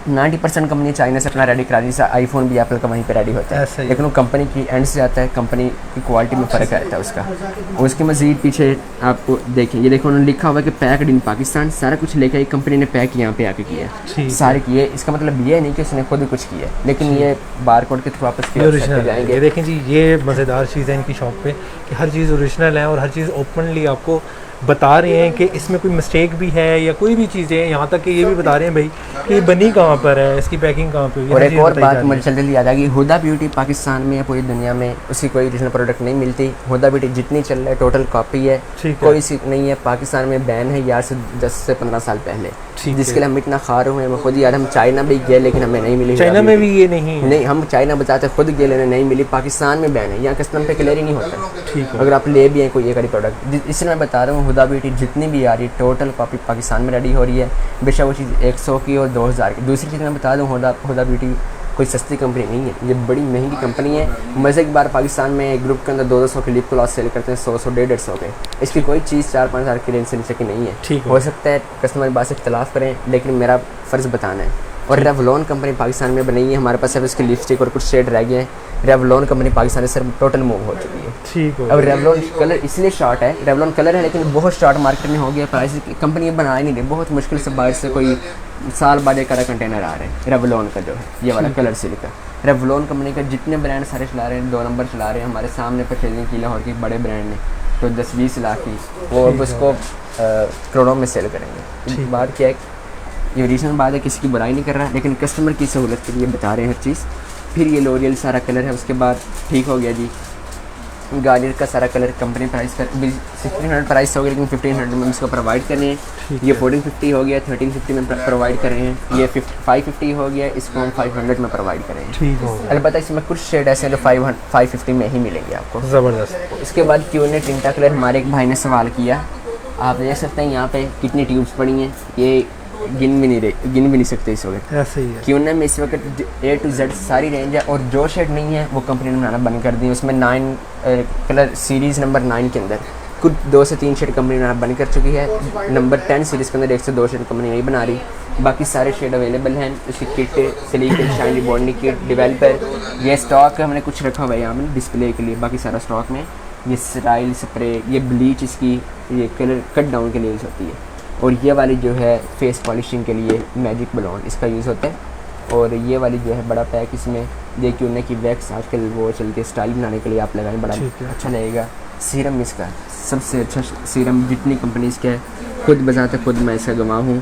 90% कंपनी चाइना से अपना रेडी करा दी, आईफोन भी एप्पल का वहीं पे रेडी होता है, लेकिन वो कंपनी की एंड से आता है, कंपनी की क्वालिटी में फ़र्क रहता है उसका। और उसके मज़ीद पीछे आपको देखें, ये देखो उन्होंने लिखा हुआ है कि पैक्ड इन पाकिस्तान, सारा कुछ लेकर एक कंपनी ने पैक यहाँ पे आके किया सारे किए। इसका मतलब ये नहीं कि उसने खुद कुछ किया, लेकिन ये बार कोड के थ्रू वापस जाएंगे। ये देखें जी, ये मज़ेदार चीज़ है इनकी शॉप पे कि हर चीज़ ओरिजिनल है और हर चीज़ ओपनली आपको बता रहे हैं कि इसमें कोई मिस्टेक भी है या कोई भी चीज़ें, यहाँ तक कि ये भी बता रहे हैं भाई कि ये बनी कहाँ पर है, इसकी पैकिंग कहाँ पे हुई है। और एक और बात मुझे जल्दी याद आ गई, हुदा ब्यूटी पाकिस्तान में या पूरी दुनिया में उसकी कोई ओरिजिनल प्रोडक्ट नहीं मिलती। हुदा ब्यूटी जितनी चल रहा है टोटल कॉपी है, कोई सी नहीं है। पाकिस्तान में बैन है यार से 10 से 15 साल पहले, जिसके लिए हम इतना खार हुए हैं। खुद यार हम चाइना भी गए लेकिन हमें नहीं मिली। चाइना में भी ये नहीं, हम चाइना बताते खुद गए लेने नहीं मिली। पाकिस्तान में बैन है, यहाँ कस्टम पे क्लियर ही नहीं होता। ठीक है, अगर आप ले भी हैं कोई एक प्रोडक्ट, इसलिए मैं बता रहा हूँ हुदा ब्यूटी जितनी भी आ रही है टोटल कॉपी पाकिस्तान में रेडी हो रही है। बेशक वो चीज़ 100 की और 2000 की। दूसरी चीज़ मैं बता दूँ, हुदा ब्यूटी कोई सस्ती कंपनी नहीं है, ये बड़ी महंगी कंपनी है। मज़े की बार पाकिस्तान में ग्रुप के अंदर 200 के लिप ग्लॉस सेल करते हैं, 100 150 के। इसकी कोई चीज़ 4-5 हज़ार की रेंज से नीचे की नहीं है। ठीक हो सकता है कस्टमर बात से इख्तलाफ करें, लेकिन मेरा फ़र्ज़ बताना है। और रेवलॉन कंपनी पाकिस्तान में बनी है, हमारे पास अब इसकी लिपस्टिक और कुछ शेड रह गए हैं। रेवलॉन कंपनी पाकिस्तान से सिर्फ टोटल मूव हो चुकी है। ठीक है। अब रेवलॉन कलर इसलिए शॉर्ट है, रेवलॉन कलर है लेकिन बहुत शॉर्ट मार्केट में हो गया। प्राइस कंपनी बना ही नहीं रही, बहुत मुश्किल से बाहर से कोई साल बाद एक कंटेनर आ रहे हैं रेवलॉन का जो है ये वाला कलर सिल्क का। रेवलॉन कंपनी का जितने ब्रांड सारे चला रहे हैं, 2 नंबर चला रहे हैं। हमारे सामने परचेजिंग की लाहौर की बड़े ब्रांड ने तो 10-20 लाख की, वो अब उसको करोड़ों में सेल करेंगे। बात क्या है, ये ओरिजिनल बात है, किसी की बुराई नहीं कर रहा, लेकिन कस्टमर की सहूलत के लिए बता रहे हैं हर चीज़। फिर ये लोरियल सारा कलर है, उसके बाद ठीक हो गया जी गार्नियर का सारा कलर कंपनी प्राइस कर 1600 प्राइस हो गया, लेकिन 1500 में इसको प्रोवाइड कर रहे हैं। ये 1450 हो गया, 1350 में प्रोवाइड कर रहे हैं। ये 550 हो गया, इसको हम 500 में प्रोवाइड कर रहे हैं। ठीक हो, अलबत्ता इसमें कुछ शेड ऐसे हैं जो 550 में ही मिलेंगे आपको। ज़बरदस्त। इसके बाद क्यूने टिंटा कलर, हमारे एक भाई ने सवाल किया, आप देख सकते हैं यहाँ पे कितनी ट्यूब्स पड़ी हैं। ये गिन भी नहीं सकते इस वक्त। ऐसे ही है। क्यों में इस वक्त A to Z सारी रेंज है, और जो शेड नहीं है वो कंपनी ने बनाना बंद कर दी। उसमें 9 कलर सीरीज़ नंबर 9 के अंदर कुछ 2 से 3 शेड कंपनी बनाना बंद कर चुकी है। नंबर 10 सीरीज़ के अंदर 1 से 2 शेड कंपनी नहीं बना रही, बाकी सारे शेड अवेलेबल हैं। उसकी kit, silicone shiny bondi kit, developer, ये स्टॉक हमने कुछ रखा हुआ है यहाँ में डिस्प्ले के लिए, बाकी सारा स्टॉक में। ये स्टाइल स्प्रे, ये ब्लीच इसकी, ये कलर कट डाउन के लिए यूज़ होती है, और ये वाली जो है फेस पॉलिशिंग के लिए मैजिक बलून इसका यूज़ होता है। और ये वाली जो है बड़ा पैक, इसमें देखिए उन्हें की वैक्स आजकल वो चलती है, स्टाइल बनाने के लिए आप लगाएं, बड़ा अच्छा लगेगा। सीरम इसका सबसे अच्छा सीरम जितनी कंपनीज़ का है, खुद बजाते खुद मैं इसका गवाह हूँ।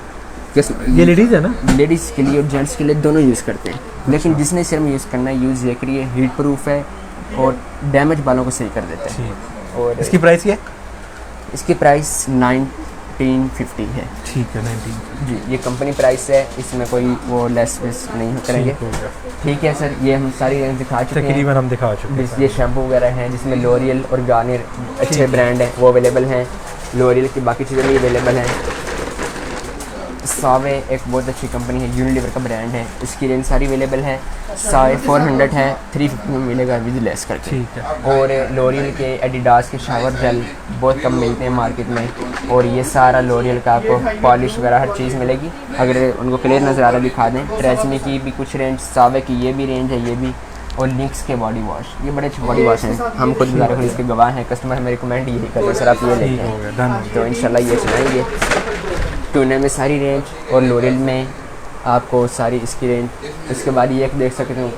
ये लेडीज़ है ना? लेडीज़ के लिए और जेंट्स के लिए दोनों यूज़ करते हैं, लेकिन जिसने सीरम यूज़ करना है यूज़ ये करिए, हीट प्रूफ है और डैमेज बालों को सही कर देता है। और इसकी प्राइस क्या है? इसकी प्राइस 1950 है। ठीक है, 19 जी, ये कंपनी प्राइस है, इसमें कोई वो लेस वेस नहीं करेंगे। ठीक है सर, ये हम सारी रेंज दिखा चुके हैं, तकरीबन हम दिखा चुके हैं। ये शैम्पू वगैरह हैं जिसमें लॉरियल और गार्नियर अच्छे ब्रांड हैं वो अवेलेबल हैं। लॉरियल की बाकी चीज़ें भी अवेलेबल हैं। सावे एक बहुत अच्छी कंपनी है, यूनिलीवर का ब्रांड है, इसकी रेंज सारी अवेलेबल है। सावे 400 है, 350 में मिलेगा विद लेस करके। ठीक है। और लॉरियल के एडिडास के शावर जेल बहुत कम मिलते हैं मार्केट में, और ये सारा लॉरियल का आपको पॉलिश वगैरह हर चीज़ मिलेगी। अगर उनको क्लियर नज़र आ रहा दिखा दें। ट्रेसमी की भी कुछ रेंज, सावे की ये भी रेंज है, ये भी, और लिंक्स के बॉडी वॉश, ये बड़े अच्छे बॉडी वॉश हैं, हम खुद गुजारा इसके गवाह हैं। कस्टमर हमें रिकमेंड यही करते हैं सर आप ये लेंगे, तो इंशाल्लाह ये चलाएँगे। टूने में सारी रेंज और लोरियल में आपको सारी इसकी रेंज। इसके बाद ये एक देख सकते हो,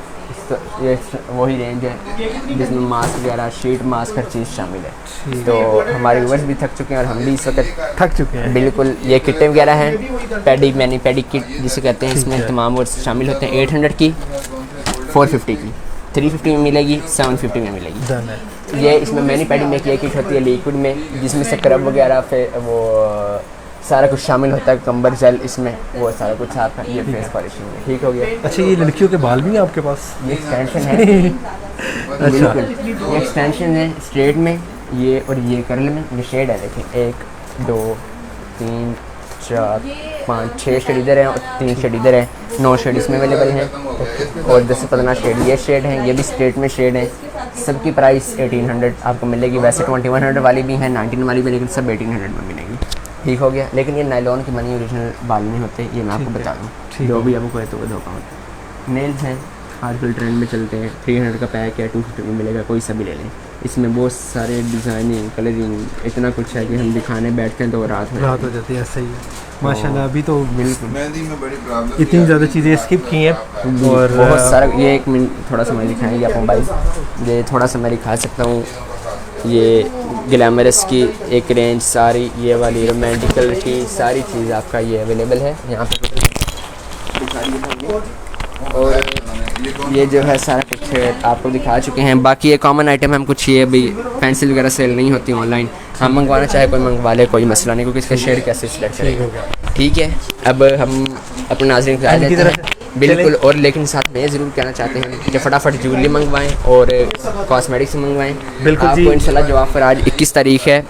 ये वही रेंज है जिसमें मास्क वगैरह, शीट मास्क, हर चीज़ शामिल है। तो हमारे व्यूअर्स भी थक चुके हैं और हम भी इस वक्त थक चुके हैं। बिल्कुल। ये किटें वगैरह हैं, पैडी किट जिसे कहते हैं, इसमें तमाम वर्ड्स शामिल होते हैं। 800 की, 450 की, 350 में मिलेगी, 750 में मिलेगी। ये इसमें मैनी पैडी में की किट होती है लिक्विड में, जिसमें स्क्रब वगैरह फिर वो सारा कुछ शामिल होता है, कंबर जेल इसमें, वो सारा कुछ आपका ये फेस पॉलिशिंग में। ठीक हो गया। अच्छा, ये लड़कियों के बाल भी हैं आपके पास? ये एक्सटेंशन है। बिल्कुल, ये एक्सटेंशन है स्ट्रेट में, ये और ये कर्ल में। ये शेड है, देखें 1 2 3 4 5 6 शेड इधर हैं और 3 शेड इधर हैं, 9 शेड इसमें अवेलेबल हैं, और 10 से 15 शेड ये शेड हैं, ये भी स्ट्रेट में शेड हैं। सबकी प्राइस 1800 आपको मिलेगी। वैसे 2100 वाली भी हैं, 19 वाली भी, लेकिन सब 1800 में मिलेंगी। ठीक हो गया। लेकिन ये नायलॉन की बनी ओरिजिनल बाल नहीं होते, ये मैं आपको बता दूँ, जो भी आपको है तो वो धोखा होता है। नेल्स हैं, आजकल ट्रेंड में चलते हैं, 300 का पैक है, 250 में मिलेगा, कोई सा भी ले लें। इसमें बहुत सारे डिज़ाइनिंग, कलरिंग, इतना कुछ है कि हम दिखाने बैठते हैं तो रात हो जाती है। सही है माशाल्लाह। अभी तो बिल्कुल इतनी ज़्यादा चीज़ें स्किप की हैं, और बहुत सारा। ये एक मिनट थोड़ा सा मैं दिखाएंगे आप मोबाइल, ये थोड़ा सा मैं दिखा सकता हूँ। ये ग्लैमरस की एक रेंज सारी, ये वाली रोमांटिकल की सारी चीज़ आपका ये अवेलेबल है यहाँ पे। और ये जो है सारा कुछ आपको दिखा चुके हैं। बाकी ये कॉमन आइटम हम कुछ, ये अभी पेंसिल वगैरह सेल नहीं होती ऑनलाइन, हम मंगवाना चाहे कोई मंगवा ले, कोई मसला नहीं, क्योंकि इसका शेड कैसे सिलेक्ट करेगा। ठीक है, अब हम अपने नाज़रीन को देते हैं। बिल्कुल। और लेकिन साथ में ये ज़रूर कहना चाहते हैं कि फटाफट ज्वेलरी मंगवाएं और कॉस्मेटिक्स मंगवाएं। बिल्कुल आपको इंशाल्लाह जो ऑफ़र आज 21 तारीख है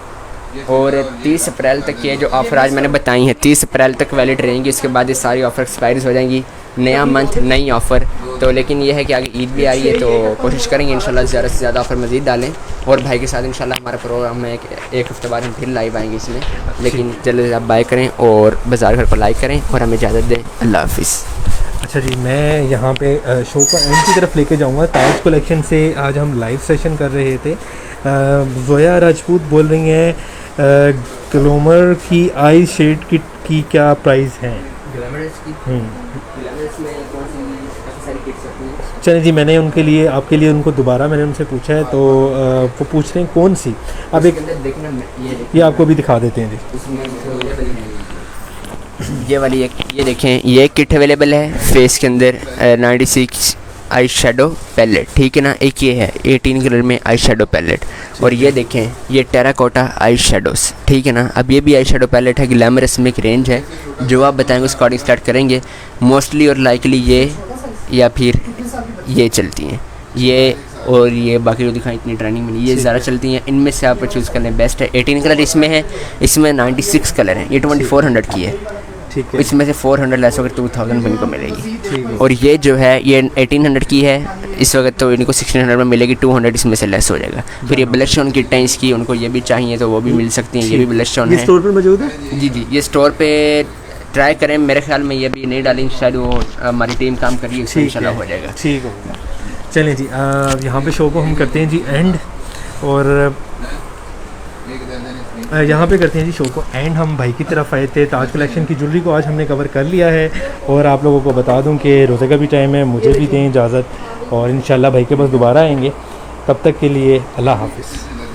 और 30 अप्रैल तक ये जो ऑफ़र आज मैंने बताई हैं 30 अप्रैल तक वैलिड रहेंगी। इसके बाद ये सारी ऑफ़र एक्सपायरी हो जाएंगी। नया मंथ, नई ऑफ़र। तो लेकिन ये है कि आगे ईद भी आ रही है, तो कोशिश करेंगे इंशाल्लाह ज़्यादा से ज़्यादा ऑफ़र मज़ीद डालें। और भाई के साथ इंशाल्लाह हमारा प्रोग्राम में एक हफ्ते बाद हम फिर लाइव आएंगे इसमें। लेकिन जल्द आप बाय करें और बाज़ार घर पर लाइक करें और हमें इजाज़त दें। अल्लाह हाफ़िज़। अच्छा जी, मैं यहाँ पे शो को एंड की तरफ लेके जाऊँगा। ताज कलेक्शन से आज हम लाइव सेशन कर रहे थे। जोया राजपूत बोल रही हैं ग्लैमर की आई शेड किट की क्या प्राइस है? चलिए जी, मैंने उनके लिए, आपके लिए उनको दोबारा मैंने उनसे पूछा है, तो वो पूछ रहे हैं कौन सी। अब एक ये आपको भी दिखा देते हैं जी। ये वाली एक, ये देखें, ये किट अवेलेबल है फेस के अंदर 96 आई शेडो पैलेट। ठीक है ना, एक ये है 18 कलर में आई शेडो पैलेट, और ये देखें ये टेराकोटा आई शेडोस। ठीक है ना, अब ये भी आई शेडो पैलेट है। ग्लैमरस में एक रेंज है, जो आप बताएंगे उस अकॉर्डिंग स्टार्ट करेंगे। मोस्टली और लाइकली ये या फिर ये चलती हैं, ये और ये बाकी जो दिखाएं इतनी ट्रेंडिंग में ये ज़्यादा चलती हैं। इनमें से आप चूज़ कर लें, बेस्ट है। 18 कलर इसमें है, इसमें 96 कलर हैं। ये 2400 की है। ठीक है। इसमें से 400 लेस होकर 2000 में इनको मिलेगी। ठीक है। और ये जो है ये 1800 की है इस वक्त, तो इनको 1600 में मिलेगी, 200 इसमें से लेस हो जाएगा। फिर ये ब्लशॉन की टेंस की उनको ये भी चाहिए तो वो भी मिल सकती हैं, ये भी ब्लशॉन ये है। स्टोर पर मौजूद है? जी, ये स्टोर पे ट्राई करें, मेरे ख्याल में ये भी नहीं डालेंगे, शायद वो हमारी टीम काम कर रही है, उसमें इंशाल्लाह हो जाएगा। ठीक हो गया। चलें जी, यहाँ पे शो को हम करते हैं जी एंड, और यहाँ पे करते हैं जी शो को एंड। हम भाई की तरफ आए थे, ताज कलेक्शन की ज्वेलरी को आज हमने कवर कर लिया है, और आप लोगों को बता दूं कि रोज़े का भी टाइम है, मुझे भी दें इजाज़त, और इंशाल्लाह भाई के पास दोबारा आएंगे। तब तक के लिए अल्लाह हाफ़िज़।